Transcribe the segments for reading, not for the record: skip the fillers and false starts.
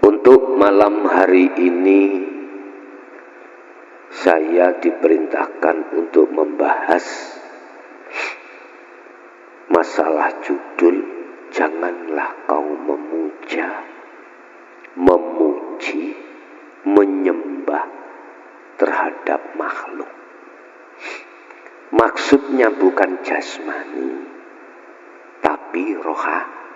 Untuk malam hari ini saya diperintahkan untuk membahas masalah judul janganlah kau memuja, memuji, menyembah terhadap makhluk. Maksudnya bukan jasmani, tapi rohani.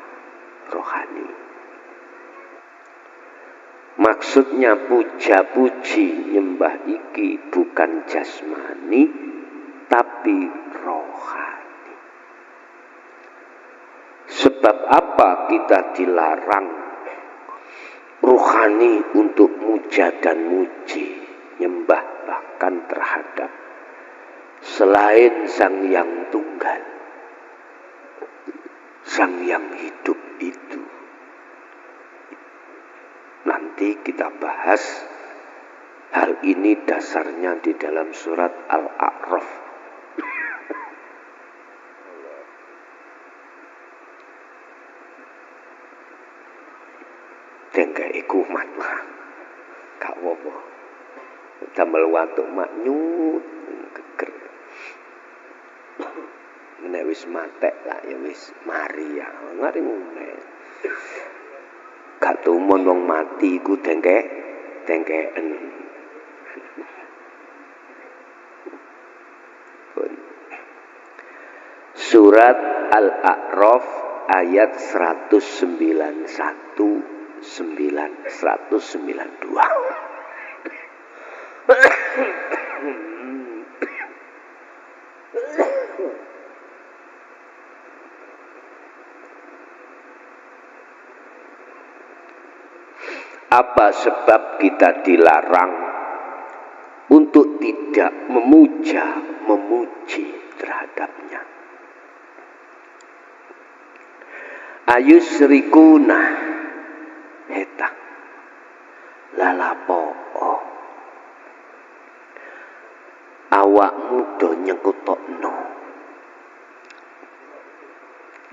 Maksudnya puja-puji nyembah iki bukan jasmani, tapi rohani. Sebab apa kita dilarang rohani untuk muja dan muji, nyembah bahkan terhadap selain Sang Yang Tunggal, Sang Yang hidup itu. Nanti kita bahas hal ini, dasarnya di dalam surat Al-A'raf. Tengke iku mat mah gak apa-apa. Tambal watuk mak nyut geger. Nek wis matek lah ya wis mari ya. Ngari ngene. Gak tumun wong mati iku tengkeken. Surat Al-A'raf ayat 191 192. Apa sebab kita dilarang untuk tidak memuja, memuji terhadapnya? Ayusrikuna heta lalapo awakmu do nyekutokno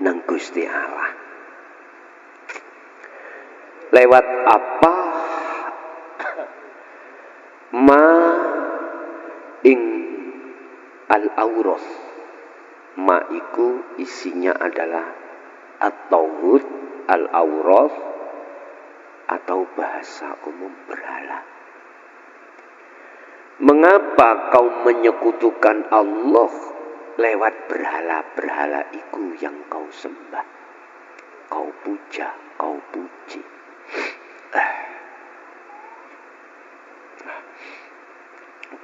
nang Gusti Allah. Lewat apa? Ma ing al-awroth. Ma iku isinya adalah at-tauhid, al-awroth, atau bahasa umum berhala. Mengapa kau menyekutukan Allah lewat berhala-berhala iku yang kau sembah, kau puja, kau puji?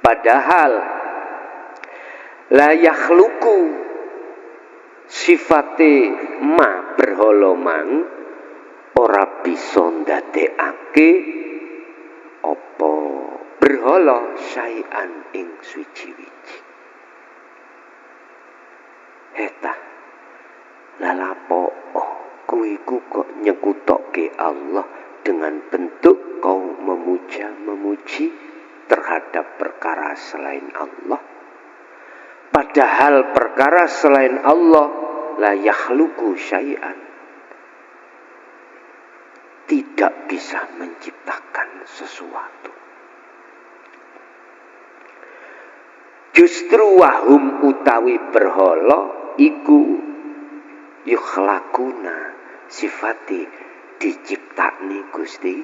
Padahal la yakhluqu sifate ma berhala mang ora bisa ndadekake apa berhala syai'an ing suci-wici. Heta lalapo kuwi kok nyekutokke Allah dengan bentuk kau memuja, memuji terhadap perkara selain Allah. Padahal perkara selain Allah la yakhluqu syai'an, tidak bisa menciptakan sesuatu. Justru wahum utawi berhala iku yukhlaquna sifati diciptakni Gusti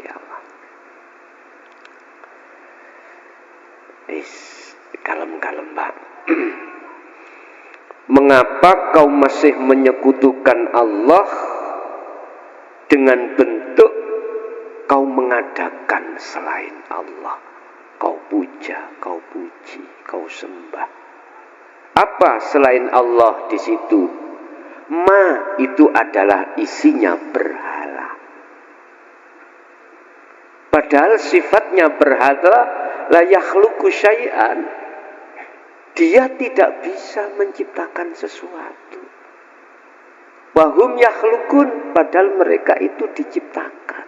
Allah. Kalem-kalem Pak. Mengapa kau masih menyekutukan Allah dengan bentuk kau mengadakan selain Allah? Kau puja, kau puji, kau sembah. Apa selain Allah di situ? Ma itu adalah isinya berhala. Padahal sifatnya berhala la yakhluqu syai'an. Dia tidak bisa menciptakan sesuatu. Wahum yakhluqun, padahal mereka itu diciptakan.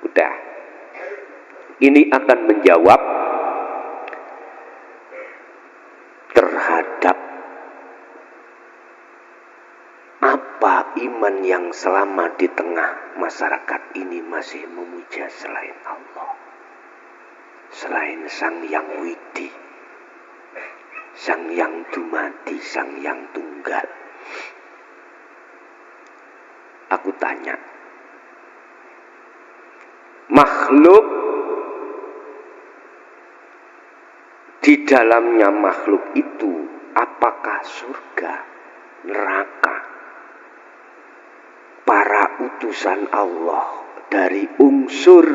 Udah. Ini akan menjawab terhadap apa iman yang selama di tengah masyarakat ini masih memuja selain Allah, selain Sang Yang Widi, Sang Yang Dumadi, Sang Yang Tunggal. Aku tanya, makhluk, di dalamnya makhluk itu apakah surga, neraka, para utusan Allah dari unsur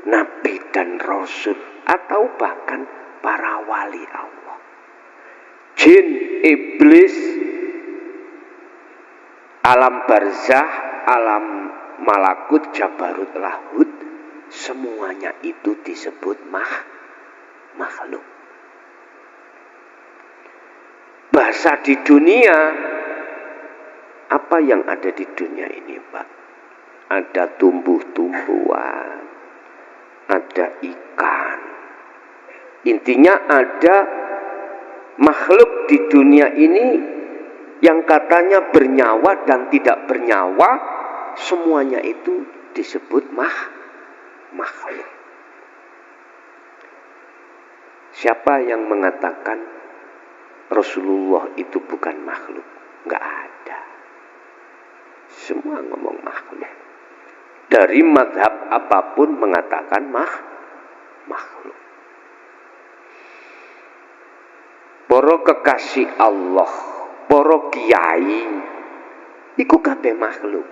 Nabi dan Rasul, atau bahkan para wali Allah, jin, iblis, alam barzah, alam malakut, jabarut, lahut, semuanya itu disebut makhluk. Bahasa di dunia, apa yang ada di dunia ini, Pak? Ada tumbuh-tumbuhan, ada ikan. Intinya ada makhluk di dunia ini yang katanya bernyawa dan tidak bernyawa, semuanya itu disebut makhluk. Siapa yang mengatakan Rasulullah itu bukan makhluk? Enggak ada. Semua ngomong makhluk. Dari mazhab apapun mengatakan makhluk. Para kekasih Allah, para kiai, iku kabeh makhluk.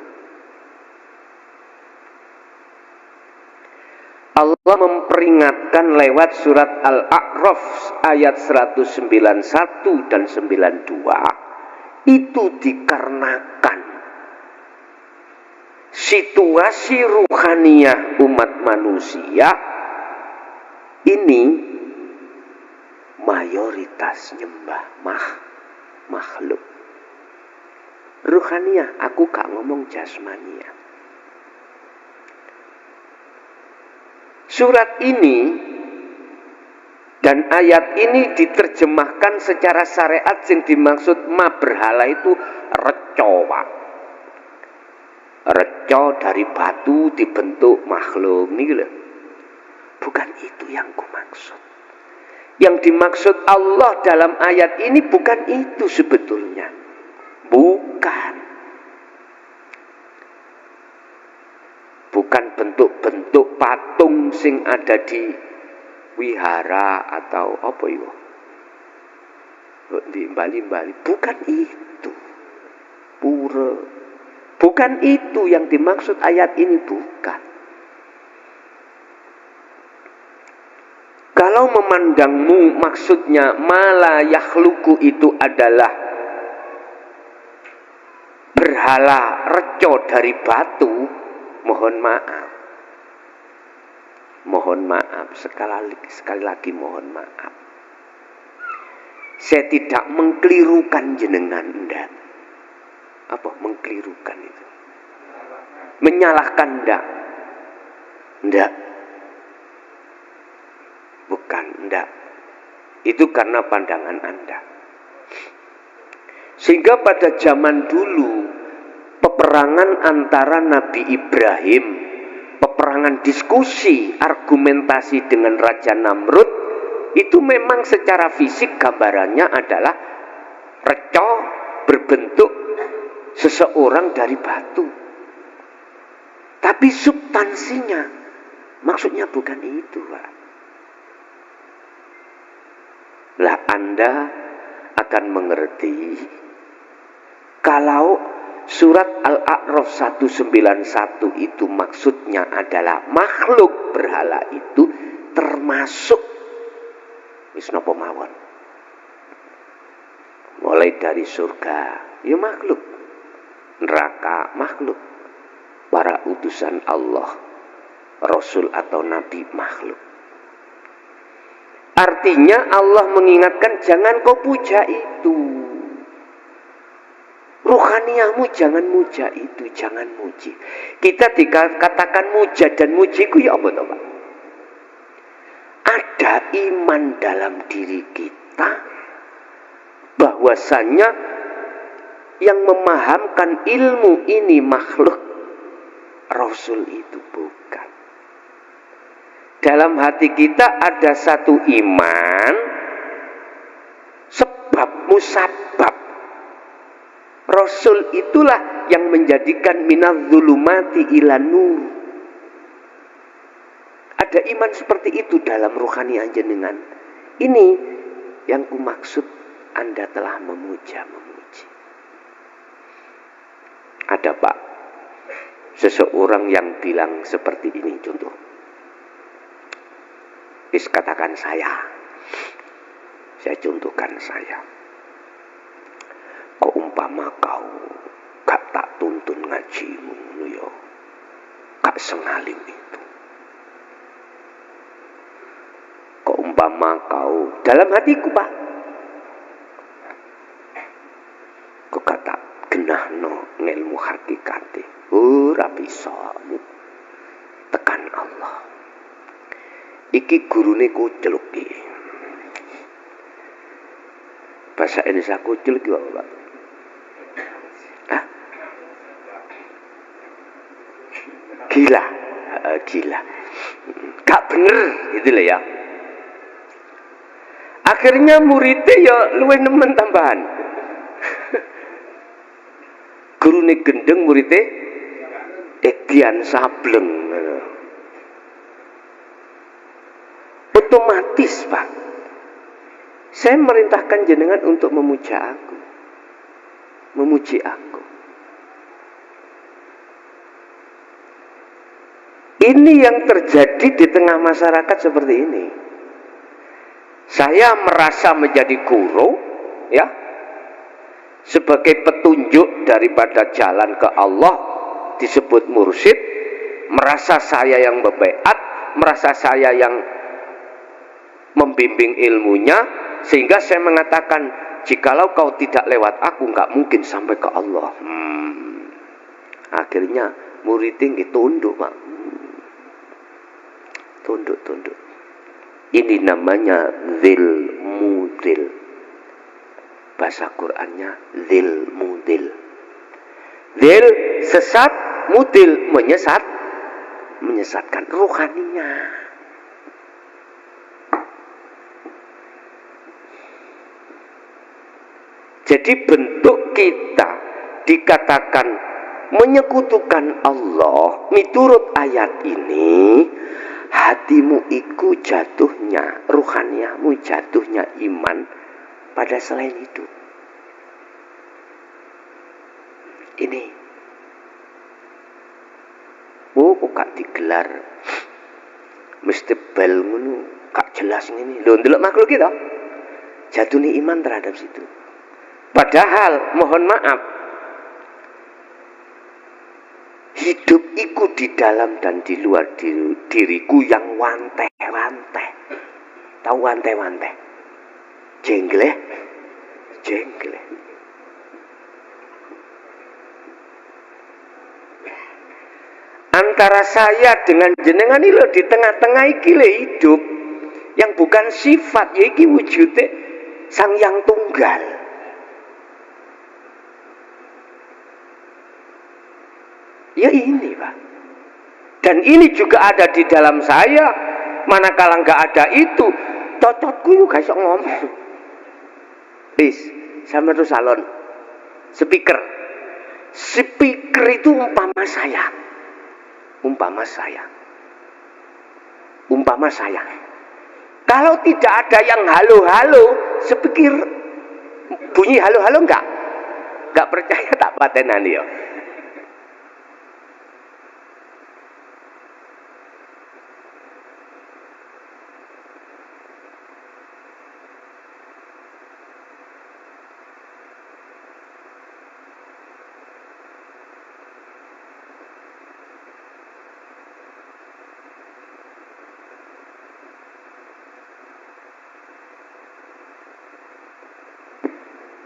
Allah memperingatkan lewat surat Al-A'raf ayat 191 dan 92. Itu dikarenakan situasi ruhaniyah umat manusia ini mayoritas nyembah makhluk. Ruhaniyah, aku gak ngomong jasmaniyah. Surat ini dan ayat ini diterjemahkan secara syariat, yang dimaksud berhala itu reco, Pak. Reco dari batu dibentuk makhluk nih loh. Bukan itu yang kumaksud. Yang dimaksud Allah dalam ayat ini bukan itu sebetulnya. Bukan. Bukan bentuk-bentuk patung sing ada di wihara atau apa itu, di Bali. Bukan itu. Pura. Bukan itu yang dimaksud ayat ini, bukan. Kalau memandangmu maksudnya mala yakhluku itu adalah berhala reco dari batu, mohon maaf. Mohon maaf, sekali lagi mohon maaf. Saya tidak mengkelirukan jenengan, enggak. Apa mengkelirukan itu? Menyalahkan, enggak. Enggak. Bukan, enggak. Itu karena pandangan Anda. Sehingga pada zaman dulu, peperangan antara Nabi Ibrahim, peperangan diskusi, argumentasi dengan Raja Namrud, itu memang secara fisik gambarannya adalah reco berbentuk seseorang dari batu. Tapi substansinya, maksudnya bukan itu, Pak. Lah Anda akan mengerti kalau surat Al-A'raf 191 itu maksudnya adalah makhluk berhala itu termasuk wis napa mawon. Mulai dari surga, ya makhluk. Neraka makhluk. Para utusan Allah, Rasul atau Nabi makhluk. Artinya Allah mengingatkan jangan kau puja itu. Ruhaniyahmu jangan muja itu, jangan muji. Kita dikatakan muja dan muji itu ya apa toh, Pak? Ada iman dalam diri kita bahwasanya yang memahamkan ilmu ini makhluk, Rasul itu bukan. Dalam hati kita ada satu iman, sebab musabab. Rasul itulah yang menjadikan minadz-dzulumati ila nur. Ada iman seperti itu dalam rohani jenengan. Ini yang kumaksud Anda telah memuji. Ada Pak, seseorang yang bilang seperti ini, contoh. Katakan saya contohkan saya. Kok umpama kau gak tak tuntun ngajimu yo, gak sengalim itu. Kok umpama kau dalam hatiku Pak, kok gak tak genahno ngelmu hakikate. Ora bisa tekan Allah. Iki gurune kucluk iki. Bahasa Indonesia kucluk iki apa, Pak? Hah? Gila. Gila. Gak bener gitu lah ya. Akhirnya muridnya ya luwih nemen tambahan. Gurune gendeng, muridnya edian sableng. Otomatis Pak, saya merintahkan jenengan untuk memuji aku. Ini yang terjadi di tengah masyarakat seperti ini. Saya merasa menjadi guru, ya, sebagai petunjuk daripada jalan ke Allah disebut mursyid, merasa saya yang membaiat, merasa saya yang membimbing ilmunya, sehingga saya mengatakan jikalau kau tidak lewat aku nggak mungkin sampai ke Allah. Akhirnya muridnya tunduk Pak. Tunduk. Ini namanya zil mudil. Bahasa Qur'annya zil mudil. Zil sesat, mudil menyesatkan rohaninya. Jadi bentuk kita dikatakan menyekutukan Allah miturut ayat ini, hatimu iku jatuhnya, ruhaniahmu jatuhnya iman pada selain hidup. Ini kok gak digelar mesti bel ngono, gak jelas ini. Lho ndelok makhluk kita jatuhnya iman terhadap situ. Padahal mohon maaf, hidup iku di dalam dan di luar diriku yang wanteh-wanteh. Tahu wanteh-wanteh? Jengleh. Antara saya dengan jenengan ini loh, di tengah-tengah iki le hidup yang bukan sifat, ya iki wujudnya Sang Yang Tunggal. Ya ini Pak. Dan ini juga ada di dalam saya. Manakala nggak ada itu, cocotku juga iso ngomong. Please, sama tuh salon. Speaker itu umpama saya. Kalau tidak ada yang halo-halo, speaker bunyi halo-halo enggak? Enggak percaya tak patenan ya.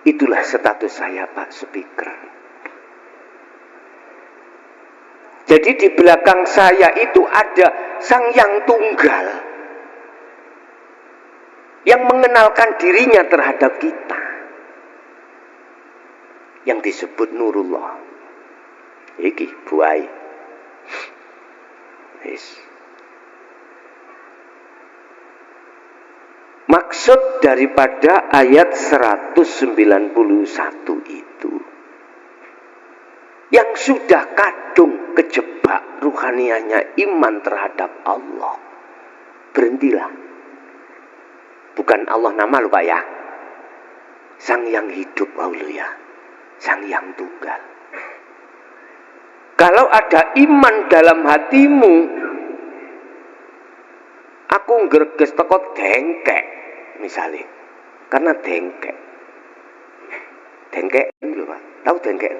Itulah status saya Pak Speaker. Jadi di belakang saya itu ada Sang Yang Tunggal yang mengenalkan dirinya terhadap kita. yang disebut nurullah. Iki buai. Yes. Maksud daripada ayat 191 itu, yang sudah kadung kejebak ruhaniahnya iman terhadap Allah, berhentilah. Bukan Allah nama lupa ya, Sang yang hidup ya, Sang yang tunggal. Kalau ada iman dalam hatimu, aku nggerges teko dengkek misalnya, karena dengkek itu Pak, tahu dengkek?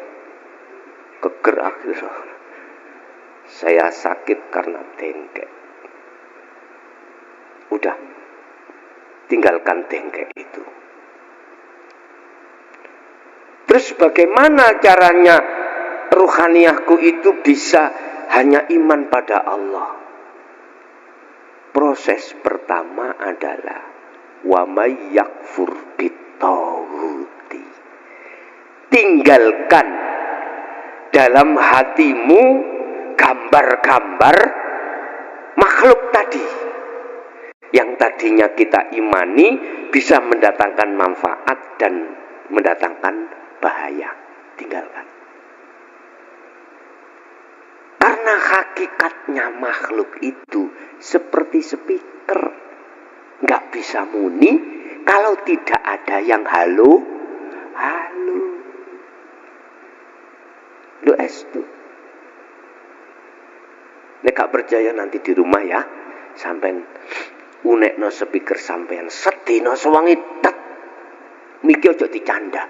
Geger akhirnya. Saya sakit karena dengkek. Udah, tinggalkan dengkek itu. Terus bagaimana caranya ruhaniahku itu bisa hanya iman pada Allah? Proses pertama adalah wa may yakfur bitaghuti. Tinggalkan dalam hatimu gambar-gambar makhluk tadi yang tadinya kita imani bisa mendatangkan manfaat dan mendatangkan bahaya. Tinggalkan. Karena hakikatnya makhluk itu seperti speaker, nggak bisa muni kalau tidak ada yang halo. Lu estu. Nek gak percaya nanti di rumah ya, sampean unekno speaker sampean sedina sewangi tet. Miki ojo dicanda.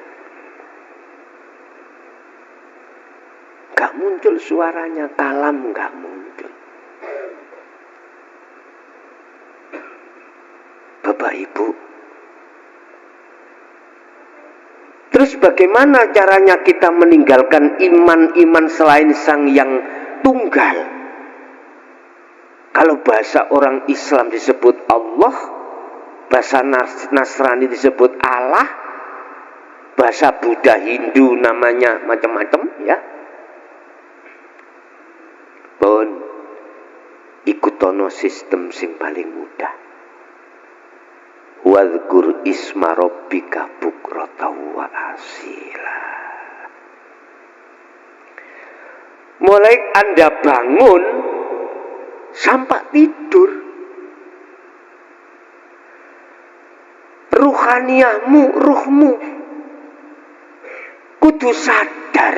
Gak muncul suaranya, kalam gak muncul. Bapak Ibu, terus bagaimana caranya kita meninggalkan iman-iman selain Sang yang tunggal? Kalau bahasa orang Islam disebut Allah, bahasa Nasrani disebut Allah, bahasa Buddha Hindu namanya macam-macam ya. Bon, ikutono sistem sing paling mudah. Wadhkur isma rabbika bukratan wa asila. Mulai Anda bangun sampai tidur, ruhaniahmu, ruhmu kudu sadar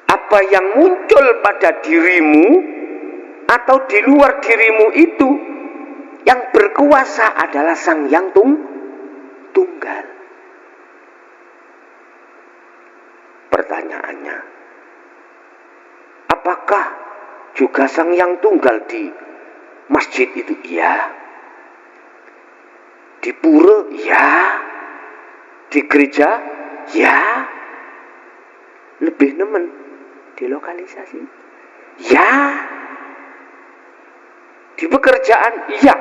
apa yang muncul pada dirimu atau di luar dirimu itu, yang berkuasa adalah Sang yang tunggal. Pertanyaannya, apakah juga Sang yang tunggal di masjid itu? Iya. Di pura? Ya. Di gereja? Ya. Lebih nemen di lokalisasi? Ya. Di pekerjaan? Iya.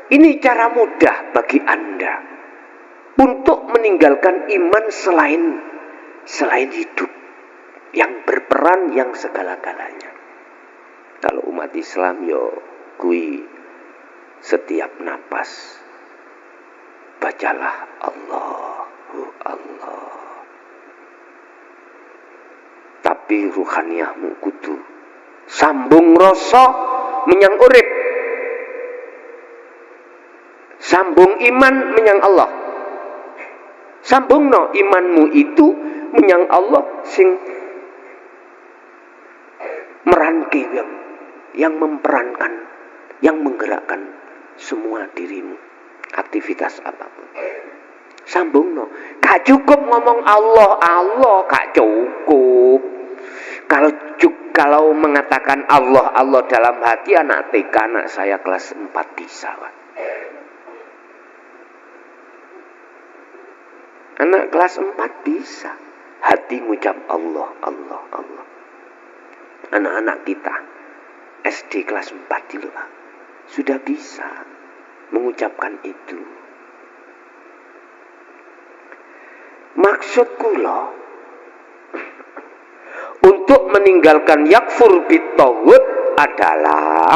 Ini cara mudah bagi Anda untuk meninggalkan iman selain hidup yang berperan yang segala-galanya. Kalau umat Islam yo kui setiap napas bacalah Allahu Allah. Tapi ruhaniahmu kudu sambung rasa menyang urip, sambung iman menyang Allah. Sambung no imanmu itu menyang Allah sing meranki yang memperankan, yang menggerakkan semua dirimu, aktivitas apapun. Sambung no. Gak cukup ngomong Allah, Allah gak cukup. Kalau mengatakan Allah, Allah dalam hati anak TK, anak saya kelas 4 bisa, Pak. Anak kelas 4 bisa. Hati ngucap Allah, Allah, Allah. Anak-anak kita SD kelas 4 dulu, Pak, sudah bisa mengucapkan itu. Maksud kula untuk meninggalkan yakfur bitaghut adalah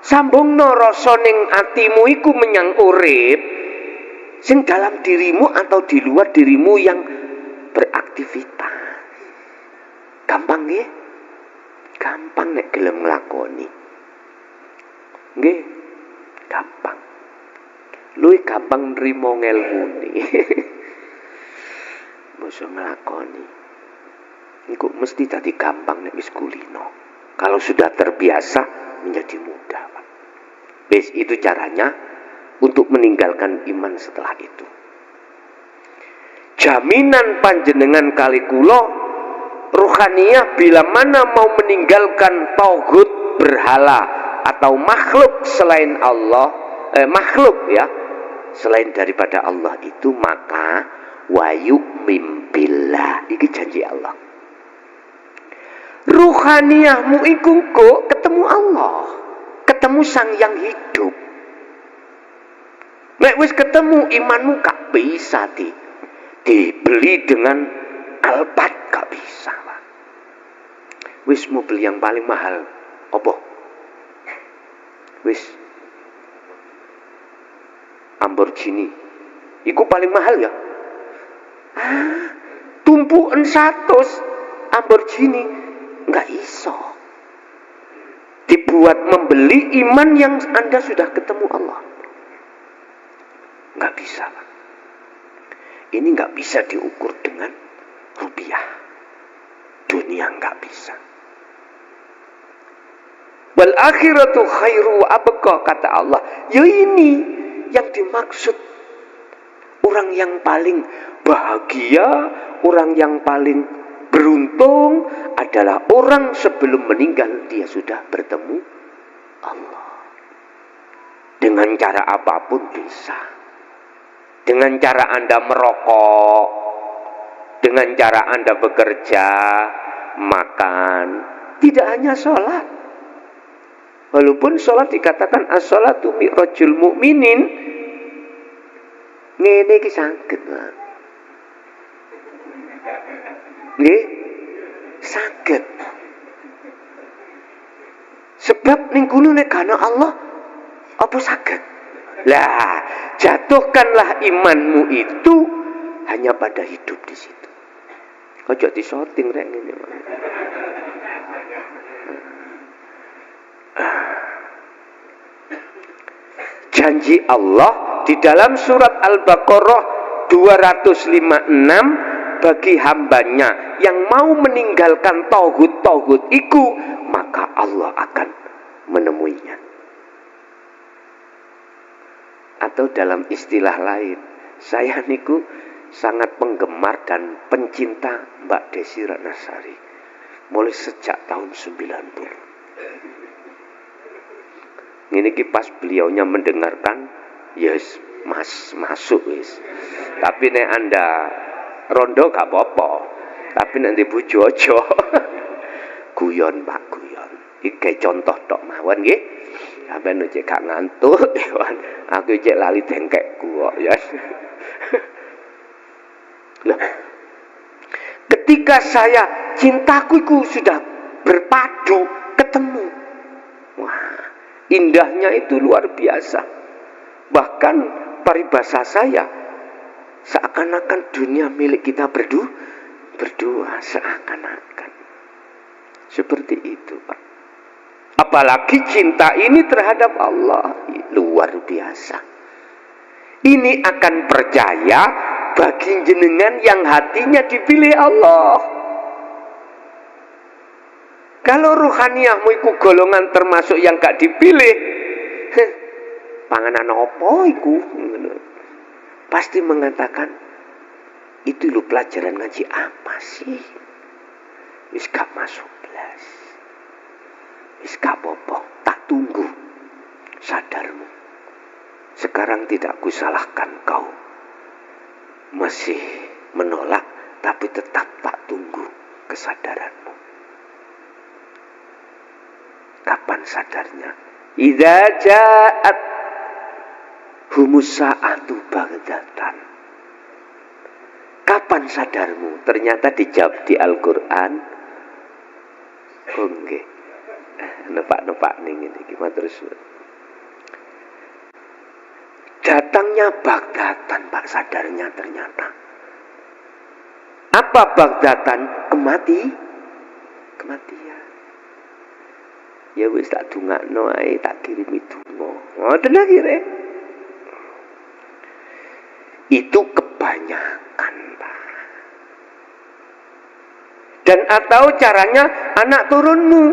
sambungno rasa ning atimu iku menyang urip sing dalam dirimu atau di luar dirimu yang beraktivitas. Gampang nggih? Gampang nek gelem nglakoni. Nggih, gampang. Luwih gampang nrimo ngelmune. Mosok nglakoni. Iku mesti dadi gampang nek wis kulino. Kalau sudah terbiasa menjadi mudah, Pak. Wis itu caranya untuk meninggalkan iman setelah itu. Jaminan panjenengan kali kula ruhaniyah bila mana mau meninggalkan tauhid berhala atau makhluk selain Allah, makhluk ya, selain daripada Allah itu, maka wayu mimbillah. Iki janji Allah. Ruhaniyahmu iku kok ketemu Allah, ketemu Sang Yang hidup. Nek wis ketemu, imanmu gak bisa dibeli dengan alpat, gak bisa, Pak. Wis mau beli yang paling mahal apa? Wis Lamborghini iku paling mahal ya. Tumpukan 100 Lamborghini nggak iso dibuat membeli iman yang Anda sudah ketemu Allah. Nggak bisa, Pak. Ini nggak bisa diukur dengan rupiah. Dunia nggak bisa. Wal akhiratu khairu wa abqa, kata Allah. Ya ini yang dimaksud. Orang yang paling bahagia, orang yang paling beruntung adalah orang sebelum meninggal dia sudah bertemu Allah. Dengan cara apapun bisa. Dengan cara Anda merokok, dengan cara Anda bekerja, makan, tidak hanya sholat. Walaupun sholat dikatakan as-sholatu mi'rajul mu'minin, ngene iki saged, Pak. Nggih, saged. Sebab ning kono nek ana Allah, apa saged? Lah, jatuhkanlah imanmu itu hanya pada hidup di situ. Ojo disorting rek ngene. Janji Allah di dalam surat Al-Baqarah 256 bagi hambanya yang mau meninggalkan tauhid iku, maka Allah akan menemuinya. Atau dalam istilah lain, saya niku sangat penggemar dan pencinta Mbak Desi Ratnasari mulai sejak tahun 90. Ini pas beliaunya mendengarkan, yes, masuk wis. Tapi nek Anda rondo gak apa-apa. Tapi nanti bojo aja. Guyon, Pak, guyon. Iki contoh tok mawon nggih. Sampeyan cek gak ngantuk, aku cek lali dengkekku kok ya. Loh. Ketika saya cintaku itu sudah berpadu, ketemu. Wah, indahnya itu luar biasa. Bahkan paribasa saya seakan-akan dunia milik kita berdua seakan-akan. Seperti itu, Pak. Apalagi cinta ini terhadap Allah luar biasa. Ini akan percaya bagi jenengan yang hatinya dipilih Allah. Kalau ruhaniyahmu iku golongan termasuk yang gak dipilih, panganan apa iku? Pasti mengatakan, itu lu pelajaran ngaji apa sih? Wis gak masuk belas. Wis gak apa-apa, tak tunggu sadarmu. Sekarang tidak kusalahkan kau. Masih menolak, tapi tetap tak tunggu kesadaranmu. Kapan sadarnya? Idza ja'at humus sa'atu baghdatan. Kapan sadarmu? Ternyata dijawab di Al-Quran. Oh nggih. Nepak-nepak ning ngene iki terus. Datangnya Baghdatan, Pak, sadarnya ternyata. Apa Baghdatan? Kematian. Ya wis tak dungakno ae, tak kirimi donga. Ngoten akhire. Itu kebanyakan, Pak. Dan atau caranya anak turunmu.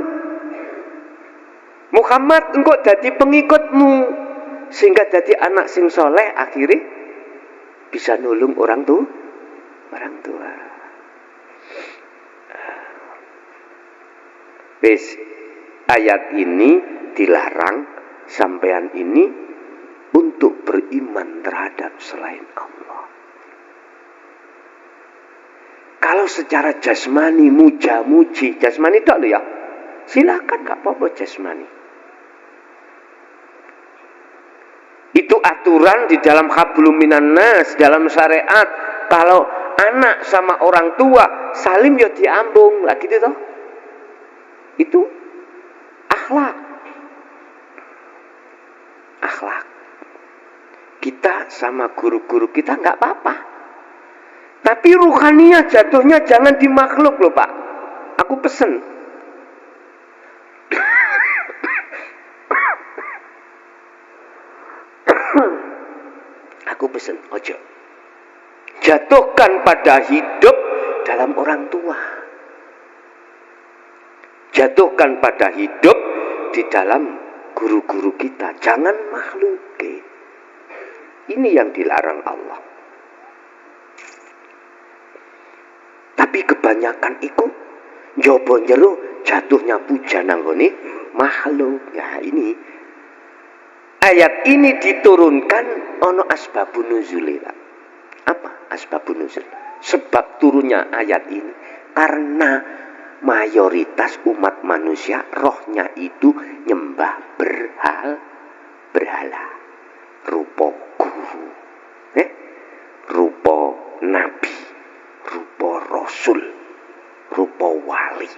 Muhammad engkau jadi pengikutmu. Sehingga jadi anak sing soleh akhirnya bisa nulung orang tua. Wis, ayat ini dilarang sampean ini untuk beriman terhadap selain Allah. Kalau secara jasmani muja-muji, jasmani tak lo ya, silakan gak apa-apa jasmani. Itu aturan di dalam hablum minan nas, dalam syariat. Kalau anak sama orang tua salim ya diambung lah gitu toh. Itu akhlak. Kita sama guru-guru kita nggak apa-apa. Tapi ruhaniah jatuhnya jangan di makhluk loh, Pak. Aku pesen. Aku pesen, ojo. Jatuhkan pada hidup dalam orang tua. Jatuhkan pada hidup di dalam guru-guru kita. Jangan makhluk. Ini yang dilarang Allah. Tapi kebanyakan itu njobo njero jatuhnya puja nanggone makhluk. Ya ini ayat ini diturunkan ono asbabun nuzul. Apa asbabun nuzul? Sebab turunnya ayat ini karena mayoritas umat manusia rohnya itu nyembah berhala. Rupa guru, rupa nabi, rupa rasul, rupa wali.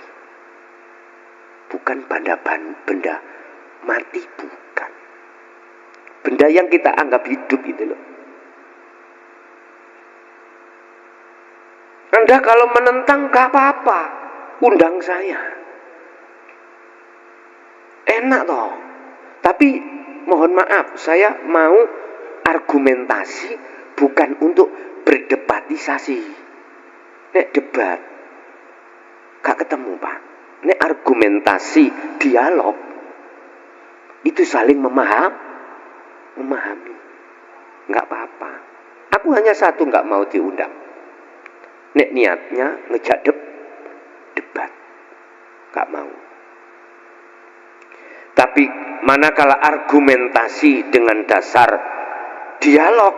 Bukan benda mati, bukan. Benda yang kita anggap hidup itu loh. Anda kalau menentang gak apa-apa, undang saya. Enak toh. Tapi mohon maaf, saya mau argumentasi bukan untuk berdebatisasi. Nek debat gak ketemu, Pak. Nek argumentasi, dialog itu saling memahami. Gak apa-apa. Aku hanya satu gak mau diundang. Nek niatnya ngejak debat. Gak mau. Tapi manakala argumentasi dengan dasar dialog,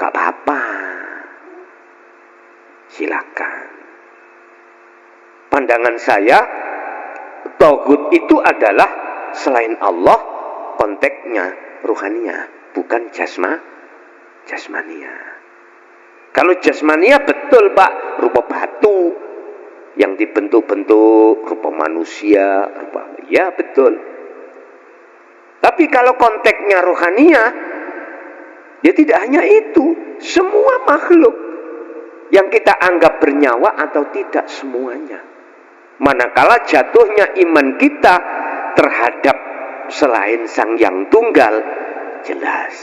gak apa-apa. Silakan. Pandangan saya, Tauhid itu adalah selain Allah, konteksnya ruhania, bukan jasmania. Kalau jasmania betul, Pak, rupa batu yang dibentuk-bentuk, rupa manusia, ya betul. Tapi kalau konteksnya rohania, ya tidak hanya itu. Semua makhluk yang kita anggap bernyawa atau tidak, semuanya. Manakala jatuhnya iman kita terhadap selain Sang Yang Tunggal, jelas.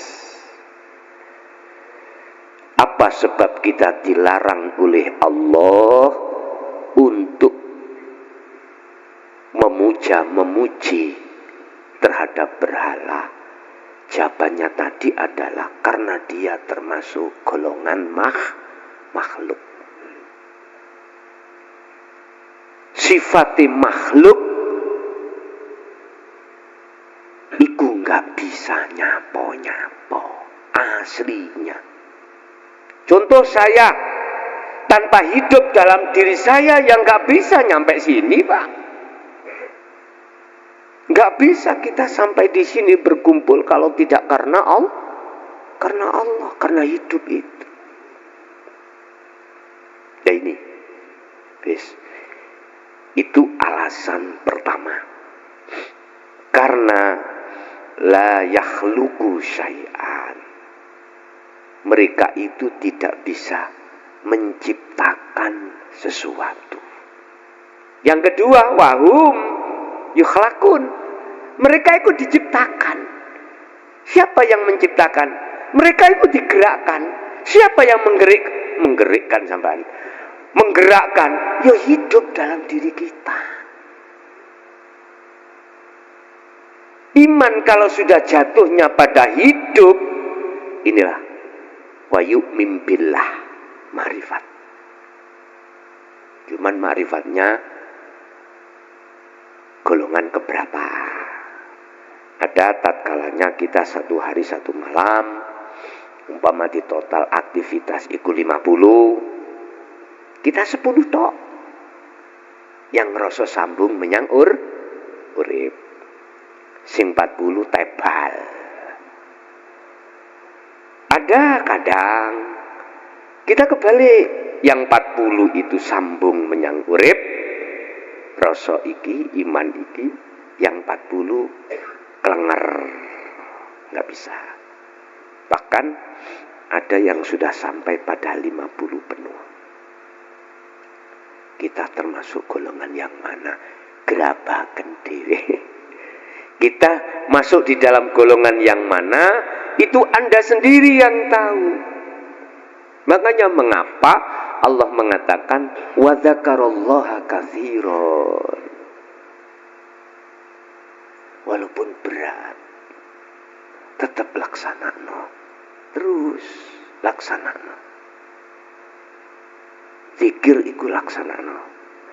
Apa sebab kita dilarang oleh Allah untuk memuji terhadap berhala? Jawabannya tadi adalah karena dia termasuk golongan makhluk. Sifati makhluk iku nggak bisa nyapo aslinya. Contoh saya, tanpa hidup dalam diri saya yang nggak bisa nyampe sini, Pak. Nggak bisa kita sampai di sini berkumpul kalau tidak karena Allah, karena hidup itu. Ya ini, guys, itu alasan pertama. Karena la yakhluqu syai'an. Mereka itu tidak bisa menciptakan sesuatu. Yang kedua, wahum yukhlaqun. Mereka itu diciptakan. Siapa yang menciptakan? Mereka itu digerakkan. Siapa yang menggerakkan sampean? Menggerakkan, ya hidup dalam diri kita. Iman kalau sudah jatuhnya pada hidup, inilah wa yu'min billah, ma'rifat. Cuman ma'rifatnya golongan keberapa? Ada tatkalanya kita 1 hari 1 malam, umpama di total aktivitas iku 50, kita 10 tok yang ngerasa sambung menyang urip. Sing 40 tebal. Ada kadang kita kebalik, yang 40 itu sambung menyang urip, rasa iki, iman iki, yang 40 klenger, nggak bisa. Bahkan ada yang sudah sampai pada 50 penuh. Kita termasuk golongan yang mana? Gerabaken dhewe. Kita masuk di dalam golongan yang mana? Itu Anda sendiri yang tahu. Makanya mengapa Allah mengatakan wa dzakarallaha katsiran. Walaupun berat, tetap laksanakan. Terus laksanakan. Zikir iku laksanakan.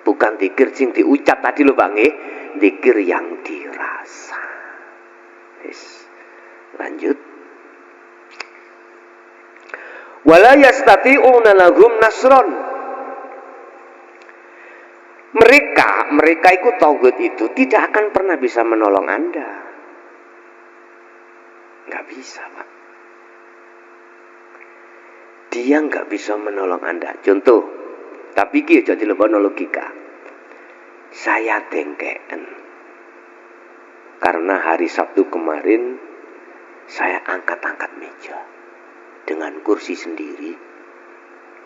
Bukan zikir sing diucap tadi lho Pak nggih, zikir yang dirasa. Yes. Lanjut. Wala yastati'una lahum nasron. Mereka itu tauhid itu tidak akan pernah bisa menolong Anda. Nggak bisa, Pak. Dia nggak bisa menolong Anda. Contoh, tapi ki aja dilebokno logika. Saya dengkeken. Karena hari Sabtu kemarin saya angkat-angkat meja dengan kursi sendiri,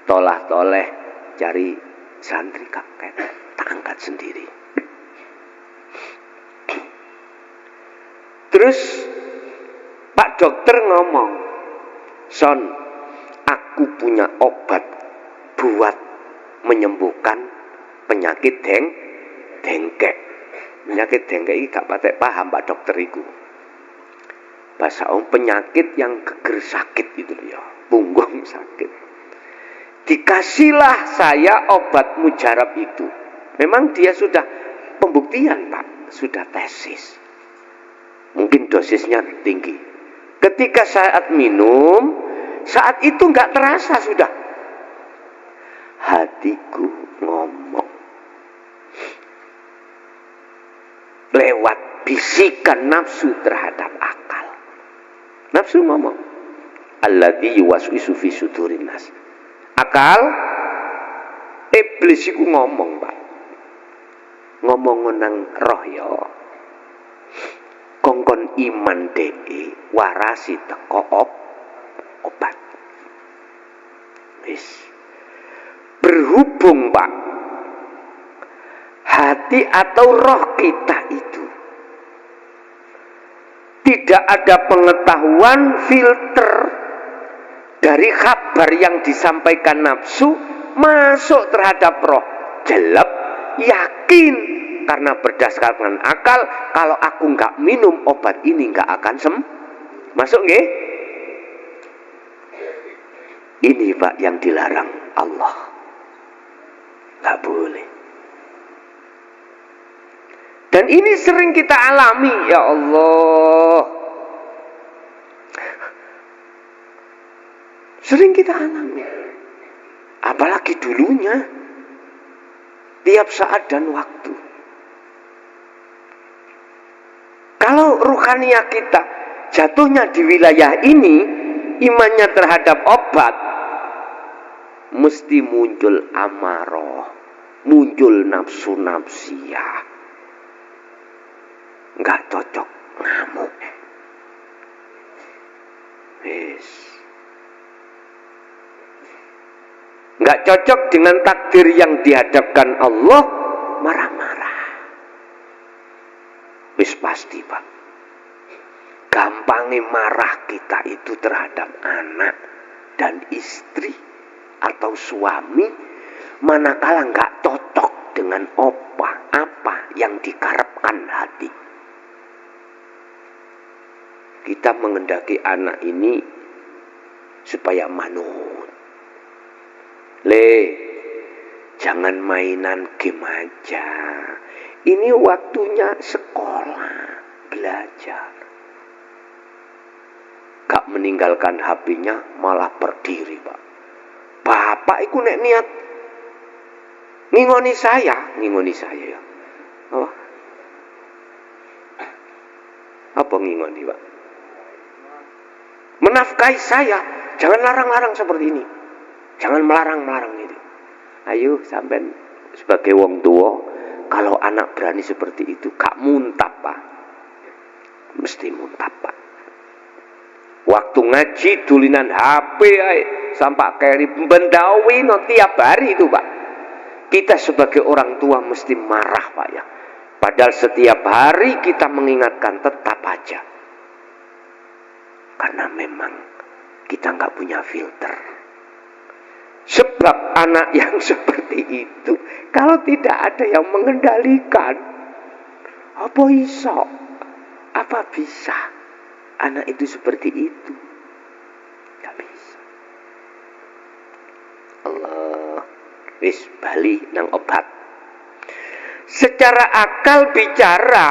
tolah-toleh cari santri kakek, tak angkat sendiri. Terus Pak dokter ngomong, Son, aku punya obat buat menyembuhkan penyakit dengkek. Penyakit dengkek ini gak patek paham Pak dokter itu. Bahasa penyakit yang geger sakit itu ya, punggung sakit. Dikasihlah saya obat mujarab itu. Memang dia sudah pembuktian Pak, sudah tesis. Mungkin dosisnya tinggi. Ketika saat minum, saat itu nggak terasa sudah. Hatiku ngomong lewat bisikan nafsu terhadap akal. Nafsu ngomong, alladzi yuwaswisu fi sudurin nas. Akal, iblis iku ngomong, Pak. Ngomong nang roh ya. Kongkon iman dee warasi teko obat. Wis. Berhubung, Pak, hati atau roh kita itu tidak ada pengetahuan filter dari kabar yang disampaikan nafsu masuk terhadap roh. Jelek, yakin karena berdasarkan akal, kalau aku nggak minum obat ini nggak akan masuk nggih? Ini Pak yang dilarang Allah. Nggak boleh. Dan ini sering kita alami, ya Allah. Sering kita alami. Apalagi dulunya. Tiap saat dan waktu. Kalau ruhaniyah kita jatuhnya di wilayah ini, imannya terhadap obat, mesti muncul amarah, muncul nafsu nafsiyah. Nggak cocok ngamuk. Wis. Nggak cocok dengan takdir yang dihadapkan Allah, marah-marah. Wis pasti, Pak. Gampangnya marah kita itu terhadap anak dan istri atau suami, manakala nggak cocok dengan apa yang dikarepkan hati. Kita mengendaki anak ini supaya manut. Jangan mainan game aja. Ini waktunya sekolah, belajar. Gak meninggalkan HP-nya, malah berdiri, Pak. Bapak itu nek niat ngingoni saya ya. Oh. Apa ngingoni, Pak? Menafkahi saya, jangan larang-larang seperti ini. Jangan melarang-melarang itu. Ayo sampean sebagai wong tua, kalau anak berani seperti itu, gak muntap, Pak. Mesti muntap, Pak. Waktu ngaji tulinan HP sampai keri bendawi no tiap hari itu, Pak. Kita sebagai orang tua mesti marah, Pak ya. Padahal setiap hari kita mengingatkan, tetap aja. Karena memang kita nggak punya filter. Sebab anak yang seperti itu, kalau tidak ada yang mengendalikan, apa iso? Apa bisa anak itu seperti itu? Gak bisa. Allah, wis bali nang obat. Secara akal bicara,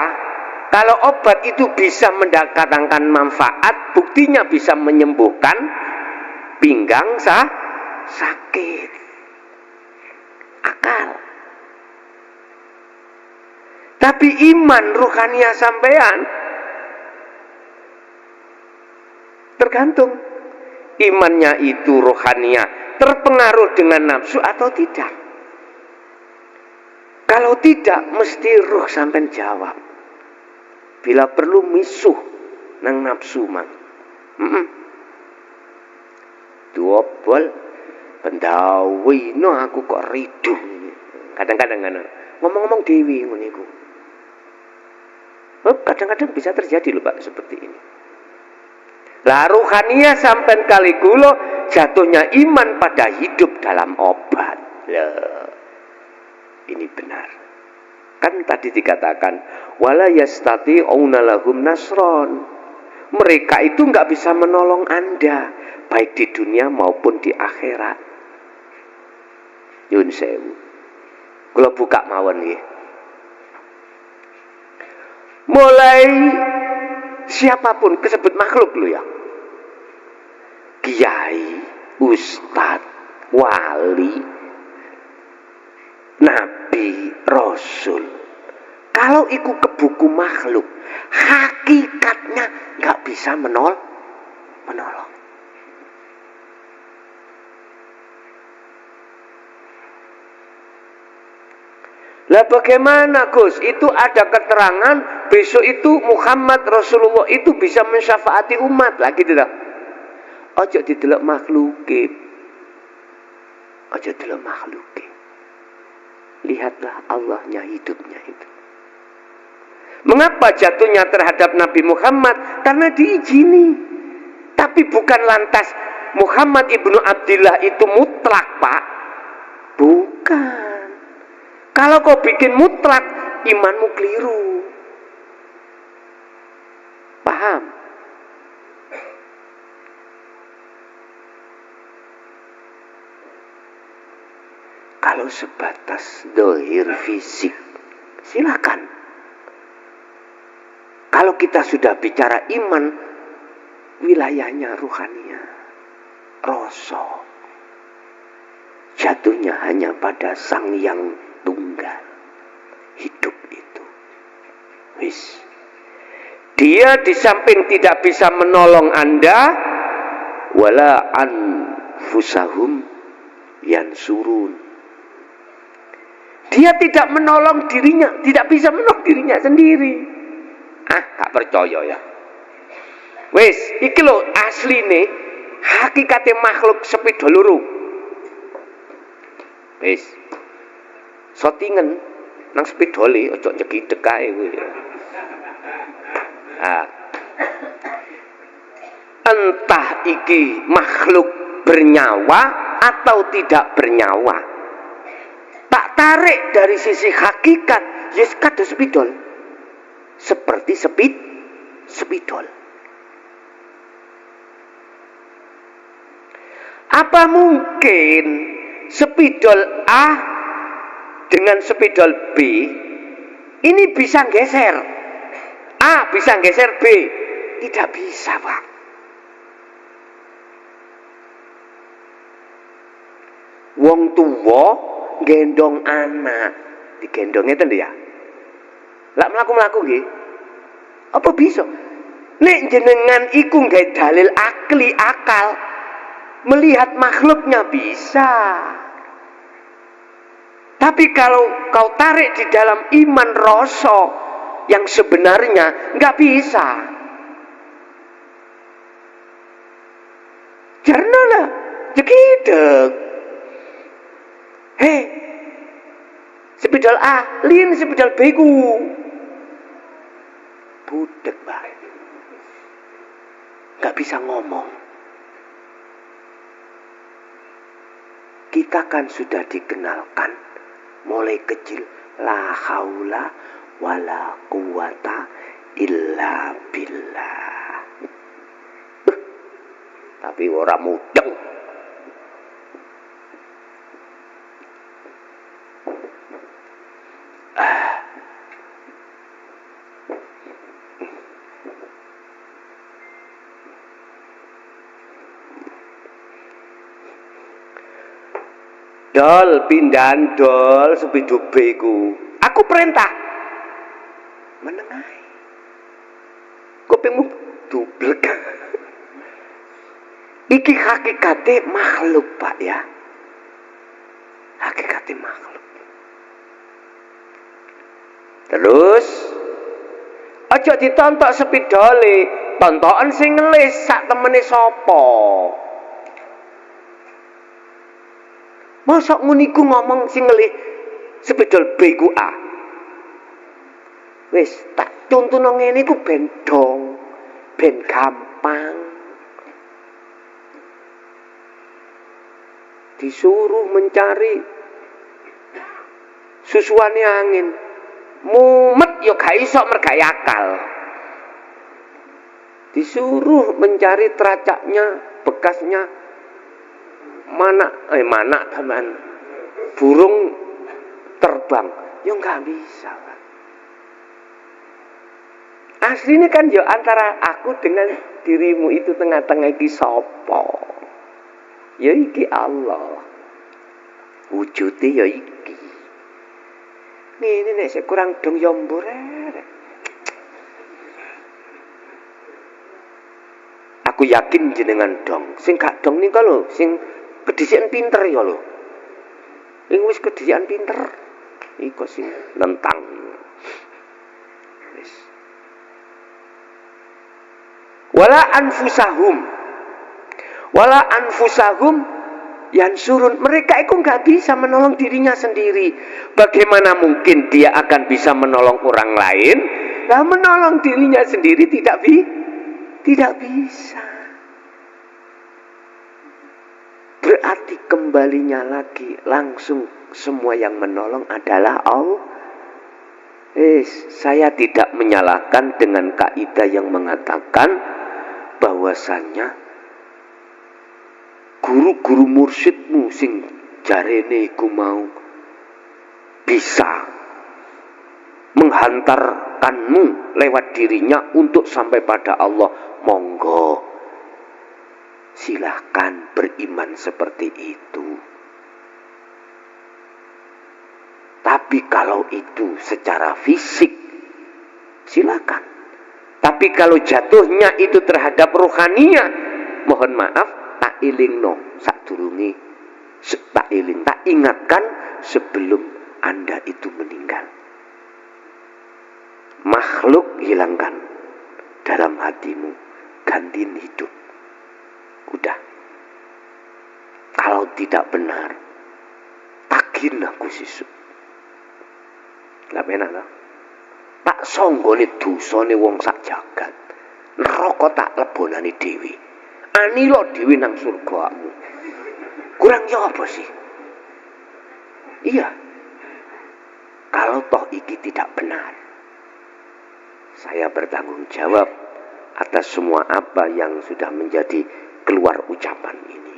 kalau obat itu bisa mendatangkan manfaat, buktinya bisa menyembuhkan pinggang sakit. Akal. Tapi iman ruhaniah sampean tergantung imannya itu rohaniah terpengaruh dengan nafsu atau tidak. Kalau tidak, mesti ruh sampean jawab. Bila perlu misuh nang nafsu mang. Duopol pendawi no aku kok ridu. Kadang-kadang ngomong-ngomong dewi ngono iku. Kadang-kadang bisa terjadi loh, Pak, seperti ini. Lah ruhaniah sampai kali gulo jatuhnya iman pada hidup dalam obat. Loh, ini benar. Kan tadi dikatakan wala yastati'una lahum nasron. Mereka itu nggak bisa menolong Anda baik di dunia maupun di akhirat. Yun sewu. Kalau buka mawon nggih. Mulai siapapun kesebut makhluk lu ya. Kiai, ustadz, wali, nabi, rasul. Kalau ikut ke buku makhluk, hakikatnya nggak bisa menolong. Lah bagaimana Gus? Itu ada keterangan besok itu Muhammad Rasulullah itu bisa mensyafaati umat lah gitu dah. Ojo didelok makhluke. Ojo didelok makhluke. Lihatlah Allahnya hidupnya itu. Mengapa jatuhnya terhadap Nabi Muhammad? Karena diizini. Tapi bukan lantas Muhammad ibnu Abdillah itu mutlak, Pak. Bukan. Kalau kau bikin mutlak, imanmu keliru. Paham? Kalau sebatas dohir fisik, silakan. Kalau kita sudah bicara iman, wilayahnya ruhaniah, rasa. Jatuhnya hanya pada Sang Yang Tunggal. Hidup itu. Wis. Dia di samping tidak bisa menolong Anda, wala anfusahum yansurun. Dia tidak menolong dirinya, tidak bisa menolong dirinya sendiri. Gak percaya ya. Wes, iki lho asline hakikate makhluk sepeda loro. Wes. Sotingen nang sepedole aja nyegidek kae kowe. Entah iki makhluk bernyawa atau tidak bernyawa, tak tarik dari sisi hakikat, yes kados spidol, seperti spidol. Apa mungkin spidol A dengan spidol B ini bisa geser? A bisa geser B? Tidak bisa, Pak. Wong tuwa gendong anak, digendongnya itu ya. Lah mlaku-mlaku nggih. Apa bisa? Nek jenengan iku nggawe dalil akal, melihat makhluknya bisa. Tapi kalau kau tarik di dalam iman rasa yang sebenarnya nggak bisa. Jarno lah, jegideg. Hei, spidol A, lin spidol B ku. Budek, Pak. Gak bisa ngomong. Kita kan sudah dikenalkan mulai kecil, la haula wala quwata illa billah. Tapi ora mudeng. Dol, pindahan dol, sepidol beku. Aku perintah. Menengai. Kupingmu dublek. Iki hakikate makhluk, Pak ya. Hakikate makhluk. Terus aja ditontok sepidole, tontokan sing ngelis sak temene sapa. Mosok nguniku ngomong sing ngelih sepidol B ku A. Wis tak contohno ngene ku ben dong, ben gampang. Disuruh mencari susuane angin. Mumet yo gak iso mergai akal. Disuruh mencari teracaknya, bekasnya mana teman burung terbang yo nggak bisa, Pak. Aslinya kan yo antara aku dengan dirimu itu tengah-tengah iki sapa? Ya iki Allah. Wujude ya iki. Ini nek sik kurang dong yo mborek. Aku yakin jenengan dong. Sing gak dong nika lho, sing kedisian pinter ya lho. Ing wis kedisian pinter iku sing nentang. Wis. Wala anfusahum yansurun. Mereka itu nggak bisa menolong dirinya sendiri. Bagaimana mungkin dia akan bisa menolong orang lain? Nah, menolong dirinya sendiri tidak bisa. Berarti kembalinya lagi langsung semua yang menolong adalah Allah. Saya tidak menyalahkan dengan kaidah yang mengatakan bahwasannya guru-guru mursyidmu sing jarene iku mau bisa menghantarkanmu lewat dirinya untuk sampai pada Allah. Monggo. Silahkan beriman seperti itu. Tapi kalau itu secara fisik, silakan. Tapi kalau jatuhnya itu terhadap rohaniah, mohon maaf, tak ilingno sadurunge Tak ingatkan sebelum Anda itu meninggal. Makhluk hilangkan dalam hatimu, gantiin hidup. Udah. Kalau tidak benar, tagih aku sisuk. Lah penak ta? Tak songgone dosane wong sak jagat. Neraka tak lebonani dhewe. Anila dhewe nang surgamu. Kurang ya apa sih? Iya. Kalau toh iki tidak benar, saya bertanggung jawab atas semua apa yang sudah menjadi keluar ucapan ini.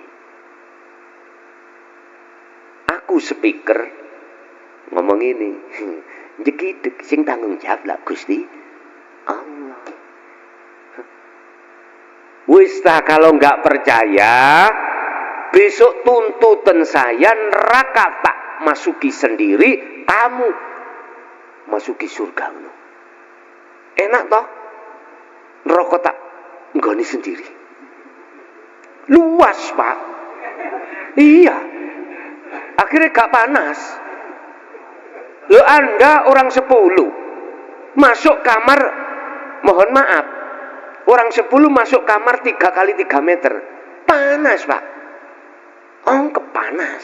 Aku speaker ngomong ini. Jekidek sing tanggung jawab lah Gusti Allah. Wis ta kalau nggak percaya, besok tuntutan saya neraka tak masuki sendiri, kamu masuki surga. Enak toh? Neraka tak nggoni sendiri. Luas Pak. Iya. Akhirnya gak panas. Lo Anda orang 10 masuk kamar, mohon maaf, orang 10 masuk kamar 3 kali 3 meter, panas Pak. Oh kepanas.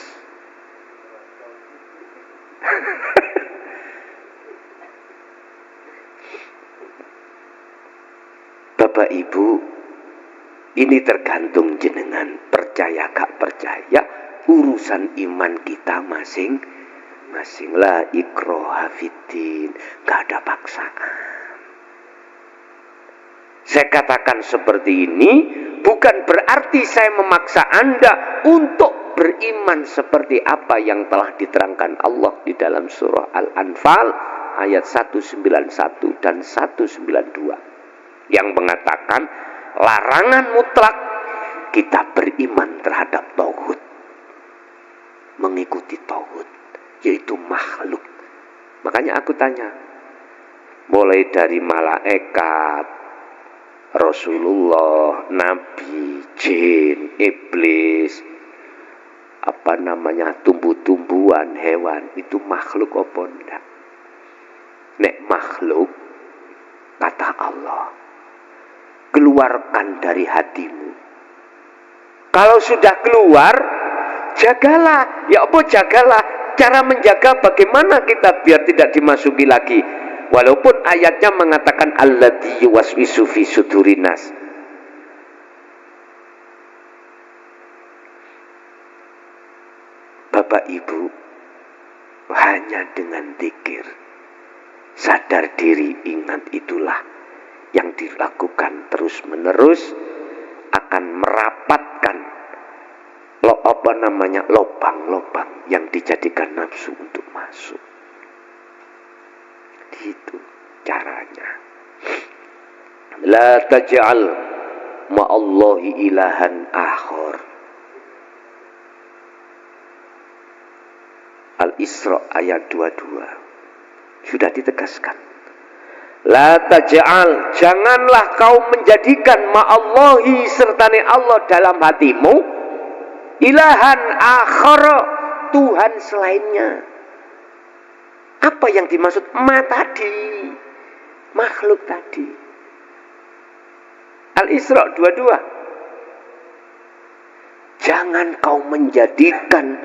Bapak Ibu, ini tergantung jenengan percaya gak percaya, urusan iman kita masing-masing. La ikraha fiddin, gak ada paksaan. Saya katakan seperti ini bukan berarti saya memaksa Anda untuk beriman seperti apa yang telah diterangkan Allah di dalam surah Al-Anfal ayat 191 dan 192 yang mengatakan larangan mutlak kita beriman terhadap tauhid, mengikuti tauhid, yaitu makhluk. Makanya aku tanya, mulai dari malaikat, Rasulullah, Nabi, jin, iblis, tumbuh-tumbuhan, hewan, itu makhluk apa enggak? Nek makhluk, kata Allah, keluarkan dari hatimu. Kalau sudah keluar, jagalah. Ya apa jagalah? Cara menjaga bagaimana kita biar tidak dimasuki lagi. Walaupun ayatnya mengatakan alladzi yuwaswisu fi sudurinas. Bapak Ibu, hanya dengan zikir, sadar diri, ingat itulah yang dilakukan terus-menerus akan merapatkan lobang-lobang yang dijadikan nafsu untuk masuk. Gitu caranya. La taj'al ma'allahi ilahan akhar. Al-Isra ayat 22 sudah ditegaskan. La taj'al, janganlah kau menjadikan ma'allahi sertane Allah dalam hatimu ilahan akhar, Tuhan selainnya. Apa yang dimaksud ma tadi? Makhluk tadi. Al-Isra 22. Jangan kau menjadikan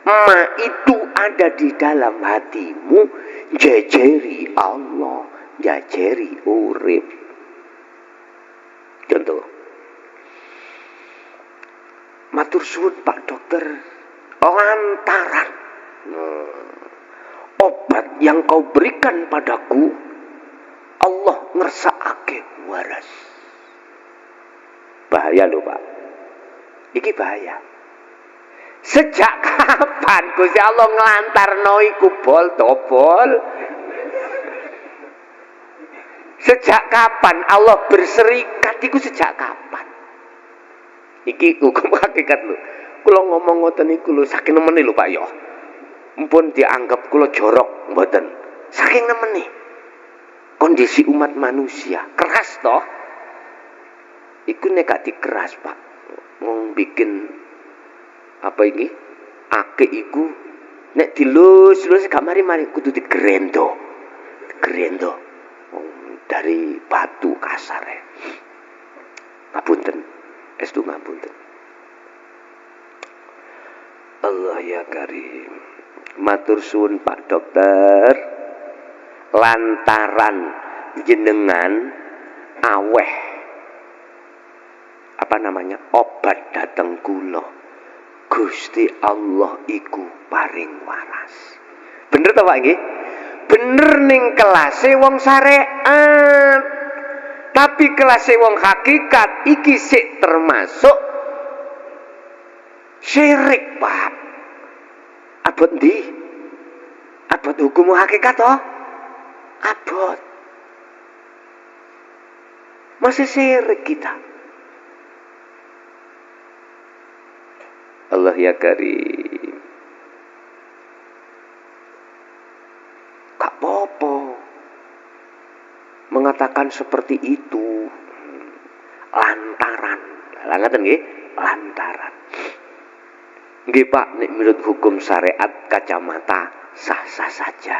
ma itu ada di dalam hatimu jejeri Allah, jejeri urip. Contoh, matur suwun Pak Dokter, lantaran obat yang kau berikan padaku, Allah ngersakake waras. Bahaya loh Pak, iki bahaya. Sejak kapan Gusti Allah ngelantarno iku bol dobol? Sejak kapan Allah berserikat iku, sejak kapan? Iki hukum hakikat lho. Kula ngomong ngoten niku lho saking nemene lho Pak ya. Mumpun dianggap kula jorok mboten. Saking nemene. Kondisi umat manusia keras toh. Iku nek gak dikeras Pak. Wong bikin apa ini? Akik iku nek dilus-lus gak mari-mari kudu digrendo. Grendo. Dari batu kasar ya. Ngapunten. Estu ngapunten. Allah ya Karim. Matur suwun Pak Dokter. Lantaran jenengan aweh obat dateng kula. Gusti Allah iku paring waras. Bener ta Pak nggih? Bener ning kelase wong syariat. Tapi kelase wong hakikat iki sik termasuk syirik, Pak. Abot ndi? Abot hukum hakikat toh? Abot. Masih syirik kita. Allah ya Karim. Gak apa-apa mengatakan seperti itu. Lantaran. Lantaran nggih? Lantaran. Nggih Pak, nek menurut hukum syariat kacamata sah-sah saja.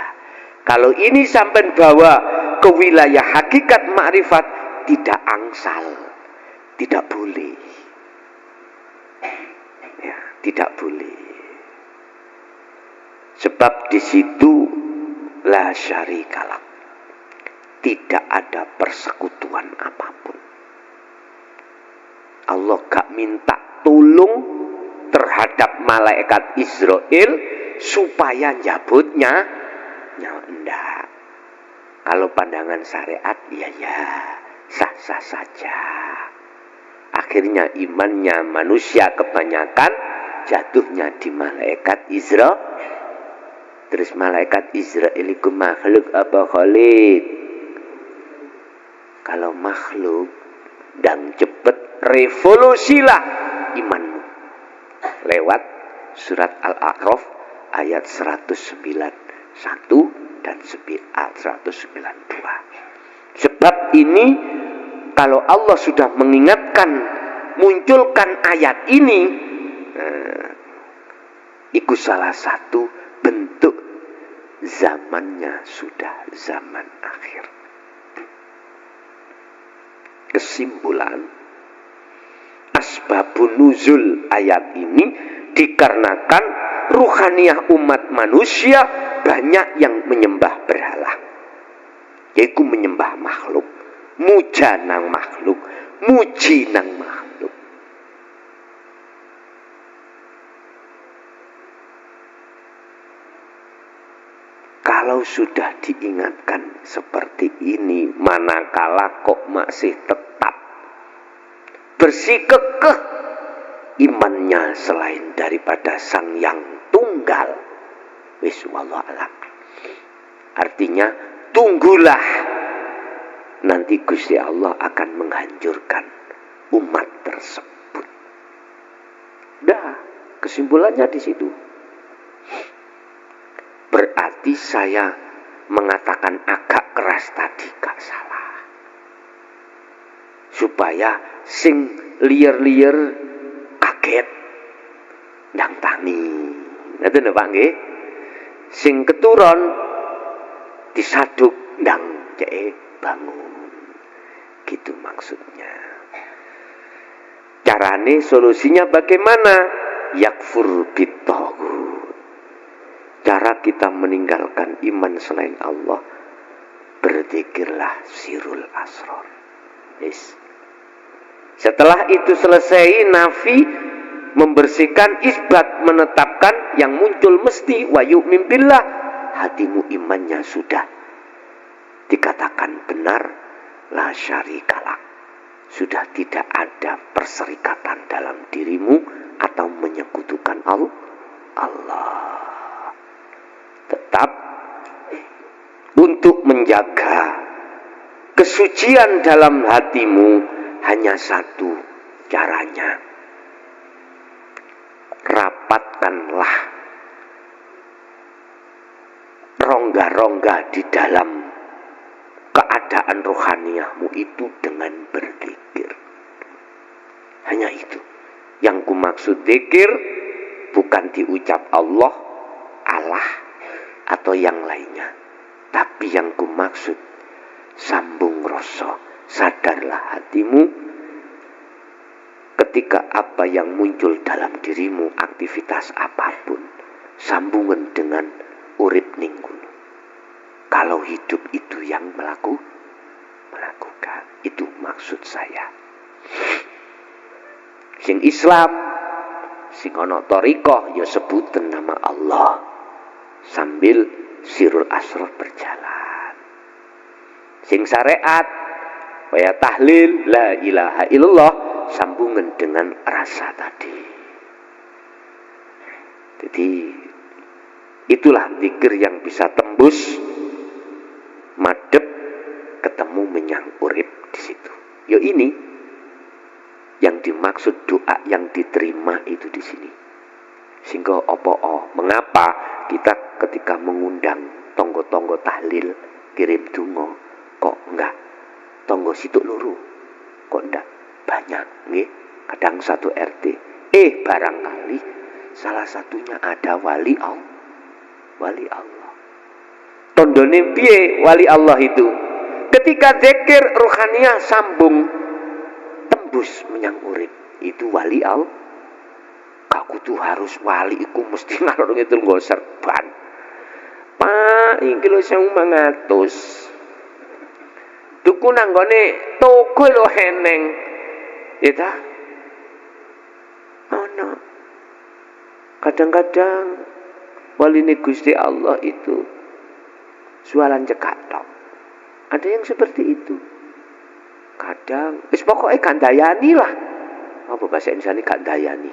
Kalau ini sampai bawa ke wilayah hakikat makrifat, tidak angsal, tidak boleh. Ya, tidak boleh. Sebab di situ la syarikalah. Tidak ada persekutuan apapun. Allah gak minta tolong terhadap malaikat Israel supaya nyabutnya enggak. Kalau pandangan syariat ya sah-sah saja. Akhirnya imannya manusia kebanyakan jatuhnya di malaikat Israel. Terus malaikat Israel itu makhluk apa Khalid? Kalau makhluk dan cepet revolusilah imanmu. Lewat surat Al-A'raf ayat 191 dan 192. Sebab ini kalau Allah sudah mengingatkan, munculkan ayat ini, itu salah satu bentuk zamannya sudah zaman akhir. Kesimpulan, asbabun nuzul ayat ini dikarenakan ruhaniyah umat manusia banyak yang menyembah berhala, yaitu menyembah makhluk, muja nang makhluk, muji nang makhluk. Kalau sudah diingatkan seperti ini, manakala kok masih tetap bersikukuh imannya selain daripada Sang Yang Tunggal, wis wallahu alam. Artinya tunggulah, nanti Gusti Allah akan menghancurkan umat tersebut. Dah, kesimpulannya di situ. Berarti saya mengatakan agak keras tadi gak salah. Supaya sing liar-liar kaget ndang tani. Ngoten Pak nggih. Sing keturon disaduk ndang cek bangun. Gitu maksudnya. Carane solusinya bagaimana? Yakfur bitaghut. Cara kita meninggalkan iman selain Allah, berzikirlah sirul asrar. Yes. Setelah itu selesai, nafi membersihkan, isbat menetapkan, yang muncul mesti wa yu'min billah, hatimu imannya sudah dikatakan benar, la syarikalah, sudah tidak ada perserikatan dalam dirimu atau menyekutukan Allah. Tetap untuk menjaga kesucian dalam hatimu hanya satu caranya. Rapatkanlah rongga-rongga di dalam keadaan rohaniyahmu itu dengan berzikir. Hanya itu. Yang kumaksud zikir bukan diucap Allah, Allah atau yang lainnya. Tapi yang kumaksud sambung rasa, sadarlah hatimu ketika apa yang muncul dalam dirimu, aktivitas apapun, sambungan dengan urip ning kono. Kalau hidup itu yang melakukan, itu maksud saya. Sing Islam, sing ana thariqah ya sebutan nama Allah sambil sirul asrar berjalan. Sing syariat kaya tahlil la ilaha illallah sambungan dengan rasa tadi. Jadi itulah zikir yang bisa tembus madep ketemu menyang urip di situ. Yo ini yang dimaksud doa yang diterima itu di sini. Sehingga mengapa kita ketika mengundang tonggo-tonggo tahlil kirim dungo kok enggak tonggo situ luru kok enggak banyak nggih, kadang satu RT. Barangkali salah satunya ada wali Allah. Tondone piye wali Allah itu? Ketika zikir rohaniah sambung tembus menyang urip, itu wali Allah. Kaku tuh harus wali iku mesti ngalor ngidul nggo serban. Pak, iki lho 1.500. Tuku nang gone toko lho heneng. Ya ta? Ono. Kadang-kadang waline Gusti Allah itu jualan cekathok. Ada yang seperti itu. Kadang wis pokoke gandayani lah. Apa bahasa Indonesia ini gandayani?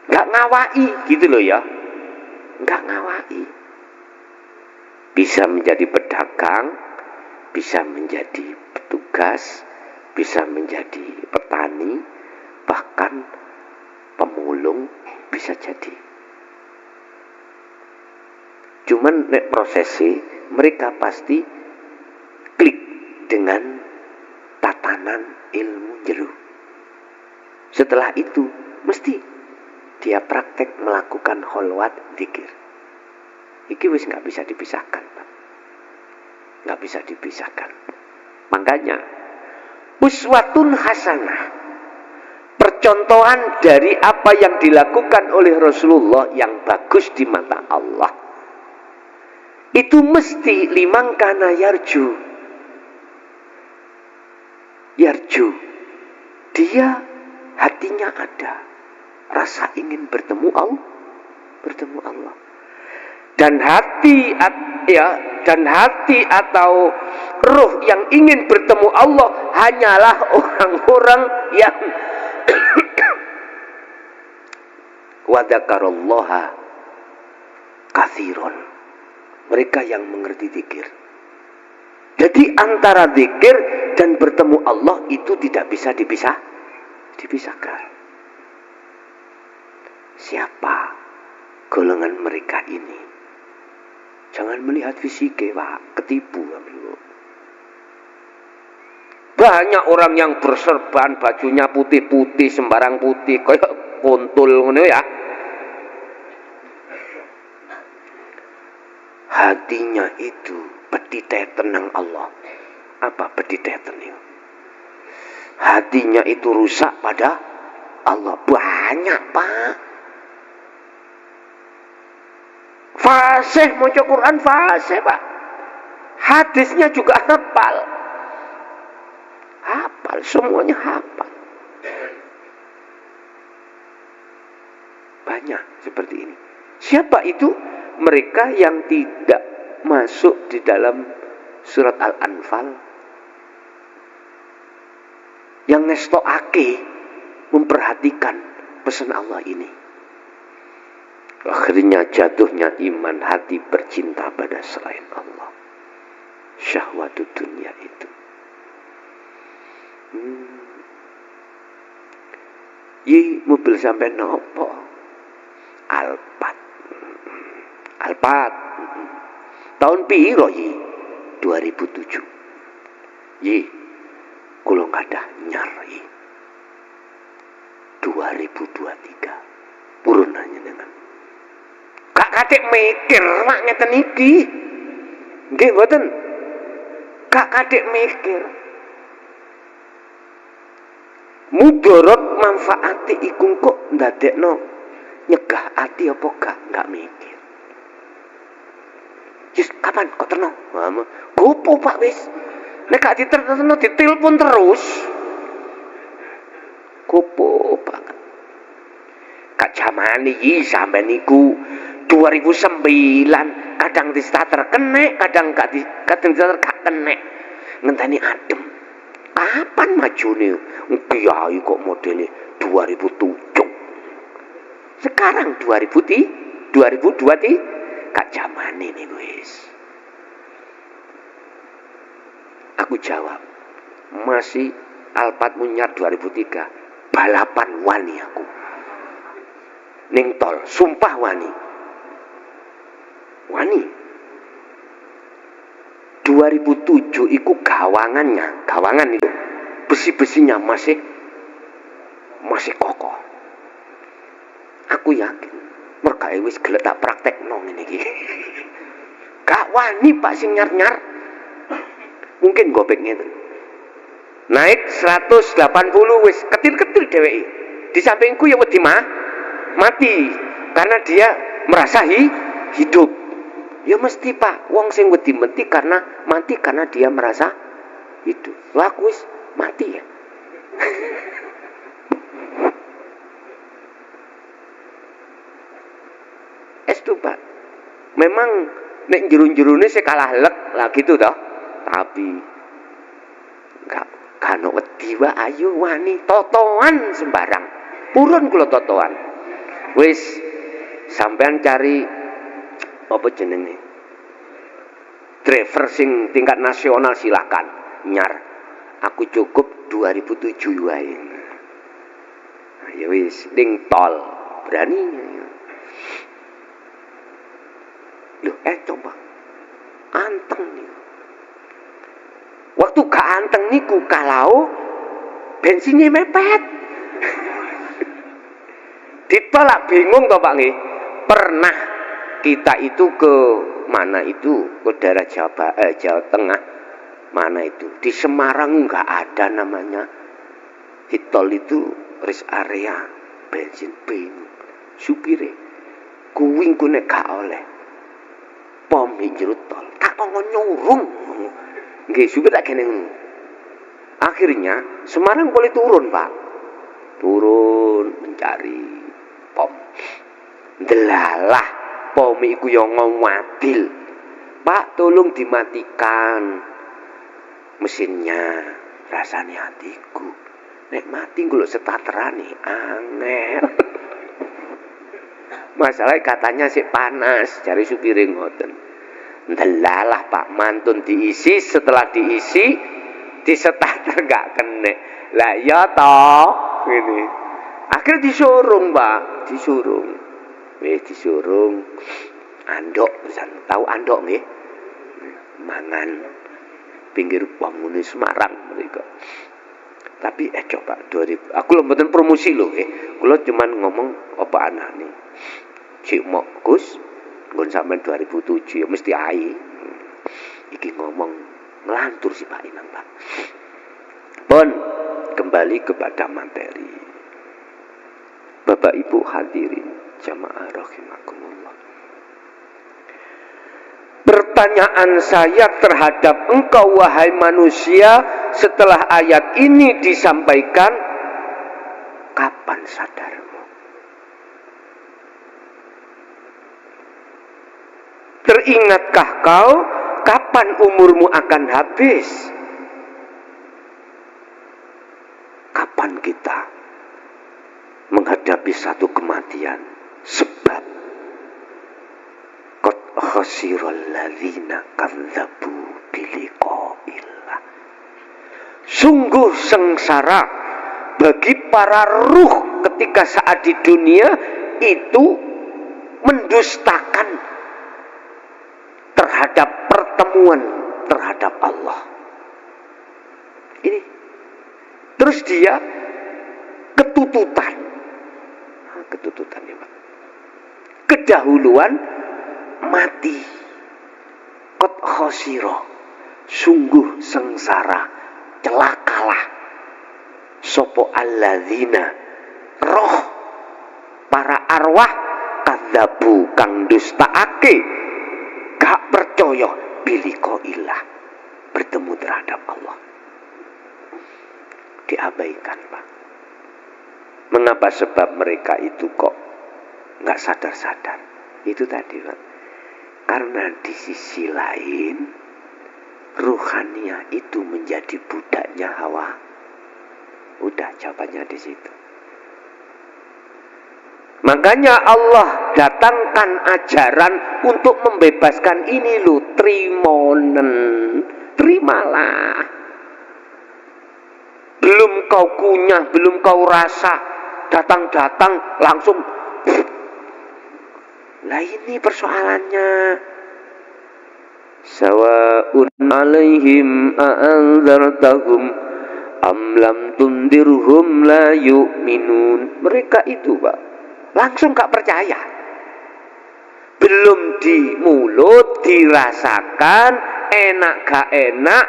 Enggak ngawai gitu loh ya. Enggak ngawai. Bisa menjadi pedagang, bisa menjadi petugas, bisa menjadi petani, bahkan pemulung bisa jadi. Cuman nek prosesi mereka pasti klik dengan tatanan ilmu jero. Setelah itu mesti dia praktek melakukan kholwat dzikir. Iki wis nggak bisa dipisahkan, Pak. Nggak bisa dipisahkan. Makanya uswatun hasanah, percontohan dari apa yang dilakukan oleh Rasulullah yang bagus di mata Allah, itu mesti liman kana yarju. Dia hatinya ada rasa ingin bertemu Allah. Dan hati atau ruh yang ingin bertemu Allah hanyalah orang-orang yang wadzakarullah katsiran. Mereka yang mengerti zikir. Jadi antara zikir dan bertemu Allah itu tidak bisa dipisahkan. Siapa golongan mereka ini? Jangan melihat fisiknya, Pak, ketipu. Banyak orang yang berserban, bajunya putih-putih, sembarang putih, kayak kuntul ngono ya. Hatinya itu pediteten nang Allah. Apa pediteten itu? Hatinya itu rusak pada Allah. Banyak, Pak. Fasih maca Quran, fasih, Pak. Hadisnya juga hafal. Semuanya hafal. Banyak seperti ini. Siapa itu? Mereka yang tidak masuk di dalam surat Al-Anfal, yang ngestoake memperhatikan pesan Allah ini. Akhirnya jatuhnya iman, hati bercinta pada selain Allah. Syahwatut dunia itu. Mobil sampai nopo? Alphard. Tahun piro 2007. Kula kadah nyar 2 2023. Purun jenengan. Gak katik mikir mak ngeten iki. Nggih mboten. Gak katik mikir. Mudarat manfaate iku kok ndadekno nyegah ati apa gak mikir. Wis kapan kok terno? Gopo Pak wis. Nek gak diterno ditelepon terus. Gopo Pak. Kak jaman iki sampean niku 2009 kadang di starter kenek, kadang gak starter gak kenek. Ngenteni adem. Kapan majune? Kiai kok modele 2007. Sekarang 2023 kak zaman ini wis. Aku jawab, masih Alphard Munyar 2003, balapan wani aku. Ning tol, sumpah wani. Wani. 2007 iku gawangan itu besi-besinya masih kokoh. Aku yakin mergae wis gelek tak praktekno ngene iki. Gak wani Pak sing nyar-nyar. Mungkin gopek ngeten. Naik 180 wis ketil-ketil dheweke. Di sampingku ya wedi mati karena dia merasa hidup. Ya mesti Pak, wong sing wedi mati karena dia merasa hidup. Lah aku wis mati ya. Estu Pak. Memang nek jero-jerone sik kalah lek lah gitu toh. Tapi enggak kano wedi wae ayo wani totoan sembarang. Purun kula totoan. Wis sampean cari apa jenenge? Driver sing tingkat nasional silakan nyar. Aku cukup 2007 wae. Ya wis ning tol berani. Loh, coba anteng nih. Waktu gak anteng niku kalau bensinnya mepet. Ditolak bingung toh Pak nggih. Pernah kita itu ke mana itu? Ke daerah Jawa Tengah. Mana itu? Di Semarang enggak ada namanya. Di tol itu rest area bensin bingung. Supire kuwing ku nek gak oleh pom jero tol. Tak kok nyurung. Nggih, supir tak kene ngono. Akhirnya Semarang boleh turun, Pak. Turun mencari pom. Delalah pom iku yo ngowadil. Pak, tolong dimatikan mesinnya. Rasane hatiku. Nek mati kula starterane angel. Masalah katanya sih panas, cari supire ngoten. Delalah Pak, mantun diisi, setelah diisi di starter gak kene. Lah ya toh ngene. Akhirnya disurung, Pak, disurung. Disurung. Andok, pisan. Tahu andok nggih? Mangan pinggir bangunan Semarang mereka. Tapi coba 2000. Aku lho mboten promosi lho nggih. Kula cuman ngomong apa anane. Cik mok Gus, nggon sampean 2007 ya mesti ai. Iki ngomong ngelantur si Pak Imam, Pak. Pun kembali kepada materi. Bapak Ibu hadirin jamaah rahimakumullah. Pertanyaan saya terhadap engkau wahai manusia setelah ayat ini disampaikan, kapan sadarmu? Teringatkah kau kapan umurmu akan habis? Kapan kita menghadapi satu kematian? Sebab qad khasiral ladzina kadzdzabu biliqa'illah. Sungguh sengsara bagi para ruh ketika saat di dunia itu mendustakan terhadap pertemuan terhadap Allah. Ini terus dia ketututan ketututannya, Pak. Kedahuluan mati. Qad khosira, sungguh sengsara, celakalah sopo alladzina, roh para arwah, kadzabu kang dustaake, gak percaya biliqaillah, bertemu terhadap Allah. Diabaikan, Pak. Mengapa? Sebab mereka itu kok gak sadar-sadar. Itu tadi, Pak. Karena di sisi lain ruhaniah itu menjadi budaknya hawa. Udah jawabannya di situ. Makanya Allah datangkan ajaran untuk membebaskan ini loh, trimonen. Terimalah. Belum kau kunyah, belum kau rasa, datang-datang langsung. Lah ini persoalannya. Sawa'un 'alaihim a'anzartahum am lam tundirhum la yu'minun. Mereka itu, Pak, langsung gak percaya. Belum di mulut dirasakan enak gak enak,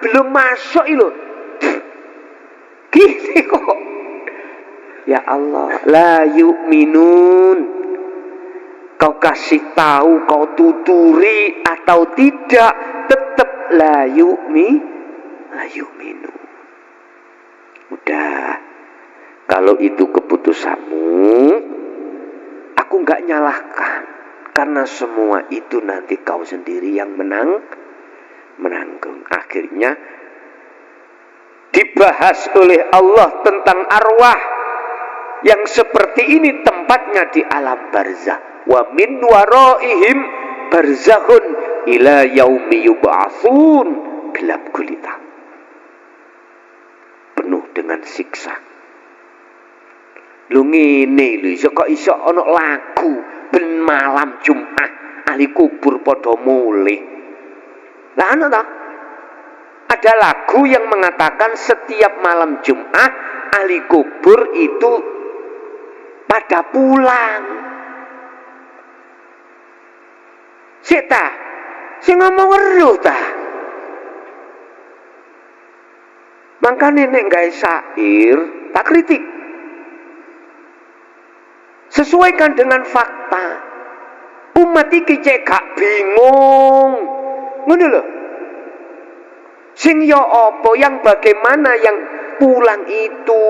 belum masuk itu. Gini kok. Ya Allah, la yu'minun. Kau kasih tahu, kau tuturi atau tidak, tetap la yu'minu. Udah, kalau itu keputusanmu, aku nggak nyalahkan, karena semua itu nanti kau sendiri yang menanggung. Akhirnya dibahas oleh Allah tentang arwah yang seperti ini, tempatnya di alam barzah. Wa min waraihim barzakhun ila yaumi yub'atsun, gelap gulita, penuh dengan siksa. Lu ngene lho, kok iso ana lagu ben malam Jumat ahli kubur padha mulih. Lah ana ta? Ada lagu yang mengatakan setiap malam Jumat ahli kubur itu pada pulang. Sita, sing ngomong weruh ta. Makane nek gawe syair, tak kritik. Sesuaikan dengan fakta. Umat iki cek gak bingung. Ngono lho. Sing yo apa, yang bagaimana, yang pulang itu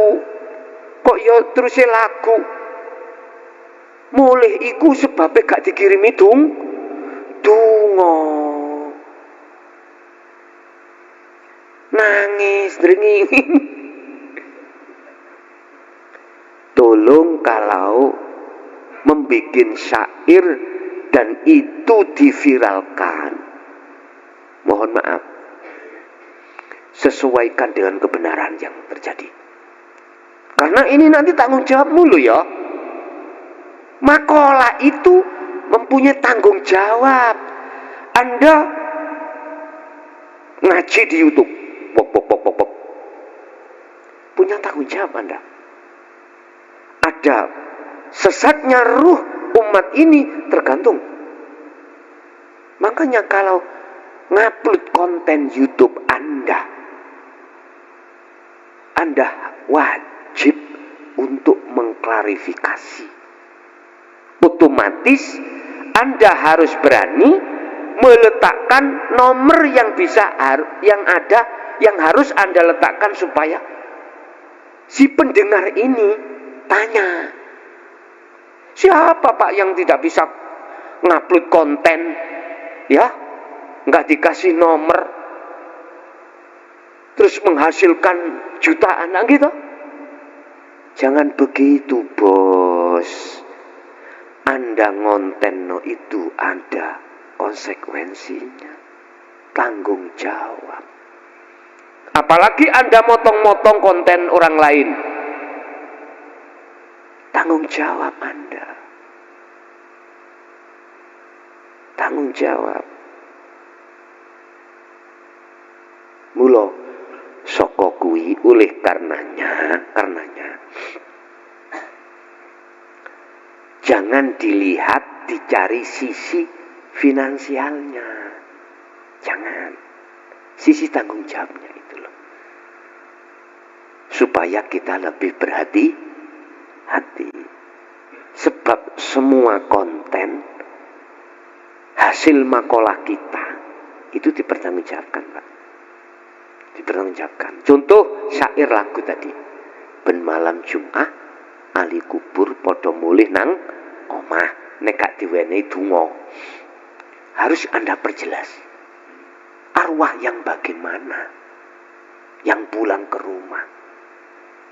kok yo terus lagu. Mulih iku sebabnya gak dikirimi donga. Nangis dringing. Tolong kalau membikin syair dan itu diviralkan, mohon maaf, sesuaikan dengan kebenaran yang terjadi. Karena ini nanti tanggung jawabmu loh ya. Makalah itu mempunyai tanggung jawab. Anda ngaji di YouTube, punya tanggung jawab Anda. Ada sesatnya ruh umat ini tergantung. Makanya kalau ngupload konten YouTube Anda wajib untuk mengklarifikasi. Otomatis Anda harus berani meletakkan nomor yang yang harus Anda letakkan supaya si pendengar ini tanya, siapa Pak yang tidak bisa ngupload konten, ya, nggak dikasih nomor, terus menghasilkan jutaan, gitu. Jangan begitu, bos. Anda ngonten itu ada konsekuensinya, tanggung jawab. Apalagi Anda motong-motong konten orang lain, tanggung jawab Anda. Tanggung jawab. Mula saka kuwi oleh karenanya Jangan dilihat, dicari sisi finansialnya. Jangan. Sisi tanggung jawabnya itu loh. Supaya kita lebih berhati-hati. Sebab semua konten hasil makalah kita itu dipertanggungjawabkan, Pak. Dipertanggungjawabkan. Contoh syair lagu tadi. Ben malam Jumat ali kubur podo mulih nang omah nek gak diwenehi donga. Harus Anda perjelas. Arwah yang bagaimana? Yang pulang ke rumah.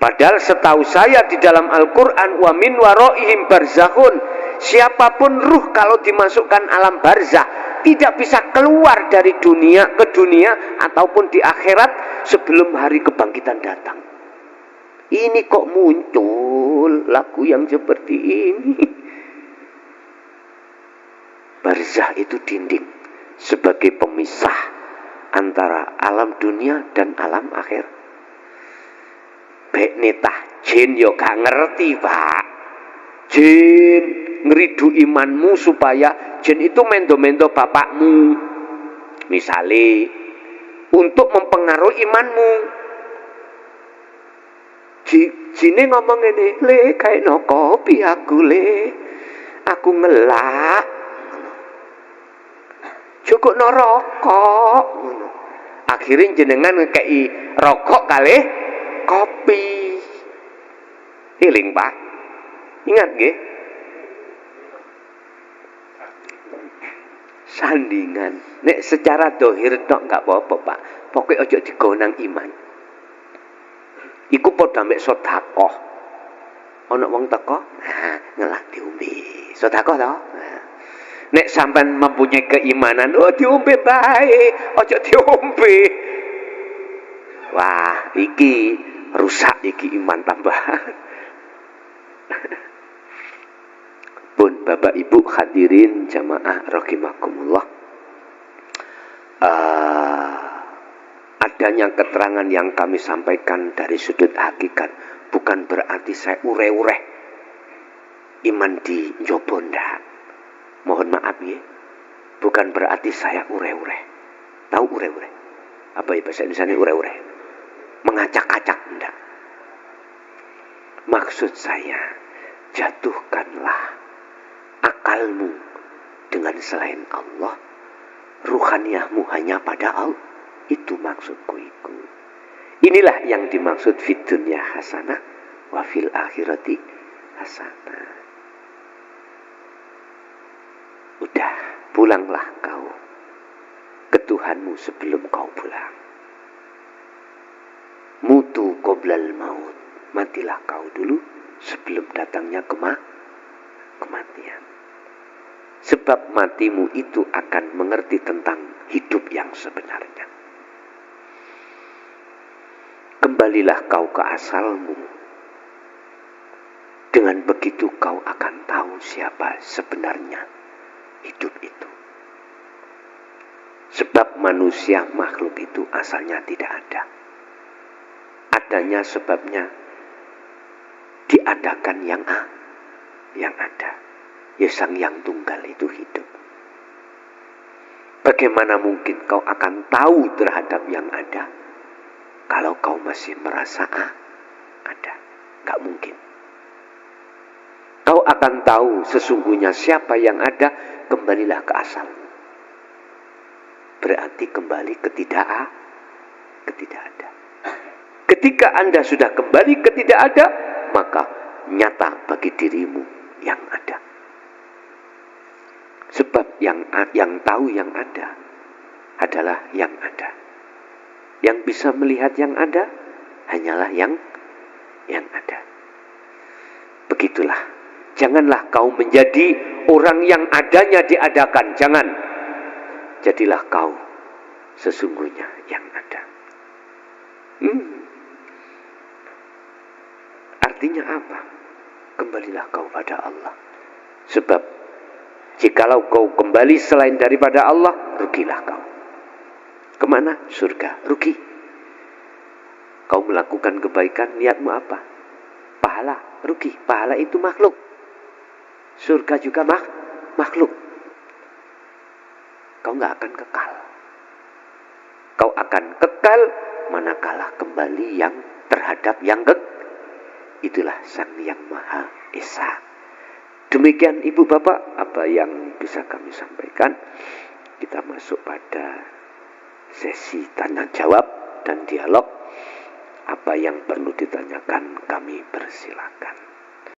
Padahal setahu saya di dalam Al-Quran wa min waraihim barzakhun. Siapapun ruh kalau dimasukkan alam barzah tidak bisa keluar dari dunia ke dunia ataupun di akhirat sebelum hari kebangkitan datang. Ini kok muncul lagu yang seperti ini? Barzah itu dinding sebagai pemisah antara alam dunia dan alam akhir. Bek netah jin yo gak ngerti, Pak. Jin ngeridu imanmu supaya jin itu mendo-mendo bapakmu. Misale untuk mempengaruhi imanmu. Jine ngomong ngene, "Le kae no kopi aku le. Aku ngelak." Cukup no rokok. Akhirnya jenengan ngekei rokok kalih kopi. Healing, Pak. Ingat nggih? Sandingan. Nek secara dohir tok enggak apa-apa, Pak. Pokoke aja digonang iman. Iku padha mek sedekah. Ana wong teko, nah ngelak diombe. Sedekah to? Nah. Nek sampean mempunyai keimanan, oh diombe bae, aja diombe. Wah, iki rusak iki iman tambahan. Pun Bapak Ibu hadirin jamaah rahimakumullah. Adanya keterangan yang kami sampaikan dari sudut hakikat bukan berarti saya ure-ure iman di njobo ndak. Mohon maaf ya. Bukan berarti saya ure-ure. Tahu ure-ure? Apa ya bahasa Indonesia ini ure-ure? Mengacak-acak enggak. Maksud saya, jatuhkanlah akalmu dengan selain Allah, ruhaniyahmu hanya pada Allah. Itu maksudku itu. Inilah yang dimaksud fid dunya hasanah wa fil akhirati hasanah. Udah, pulanglah kau ke Tuhanmu sebelum kau pulang. Mutu qoblal maut. Matilah kau dulu sebelum datangnya kematian. Sebab matimu itu akan mengerti tentang hidup yang sebenarnya. Kembalilah kau ke asalmu. Dengan begitu kau akan tahu siapa sebenarnya hidup itu. Sebab manusia makhluk itu asalnya tidak ada. Adanya sebabnya diadakan yang ada. Ya Sang Yang Tunggal itu hidup. Bagaimana mungkin kau akan tahu terhadap yang ada kalau kau masih merasa ada? Gak mungkin. Kau akan tahu sesungguhnya siapa yang ada, kembalilah ke asalmu. Berarti kembali ke tidak ada. Ketika Anda sudah kembali ke tidak ada, maka nyata bagi dirimu yang ada. Sebab yang tahu yang ada adalah yang ada. Yang bisa melihat yang ada hanyalah yang ada. Begitulah. Janganlah kau menjadi orang yang adanya diadakan. Jangan. Jadilah kau sesungguhnya yang ada. Artinya apa? Kembalilah kau pada Allah. Sebab jikalau kau kembali selain daripada Allah, rugilah kau. Kemana? Surga. Rugi. Kau melakukan kebaikan, niatmu apa? Pahala. Rugi. Pahala itu makhluk. Surga juga makhluk. Kau nggak akan kekal. Kau akan kekal manakala kembali yang terhadap yang itulah Sang Yang Maha Esa. Demikian Ibu Bapak apa yang bisa kami sampaikan. Kita masuk pada sesi tanya jawab dan dialog. Apa yang perlu ditanyakan kami persilakan.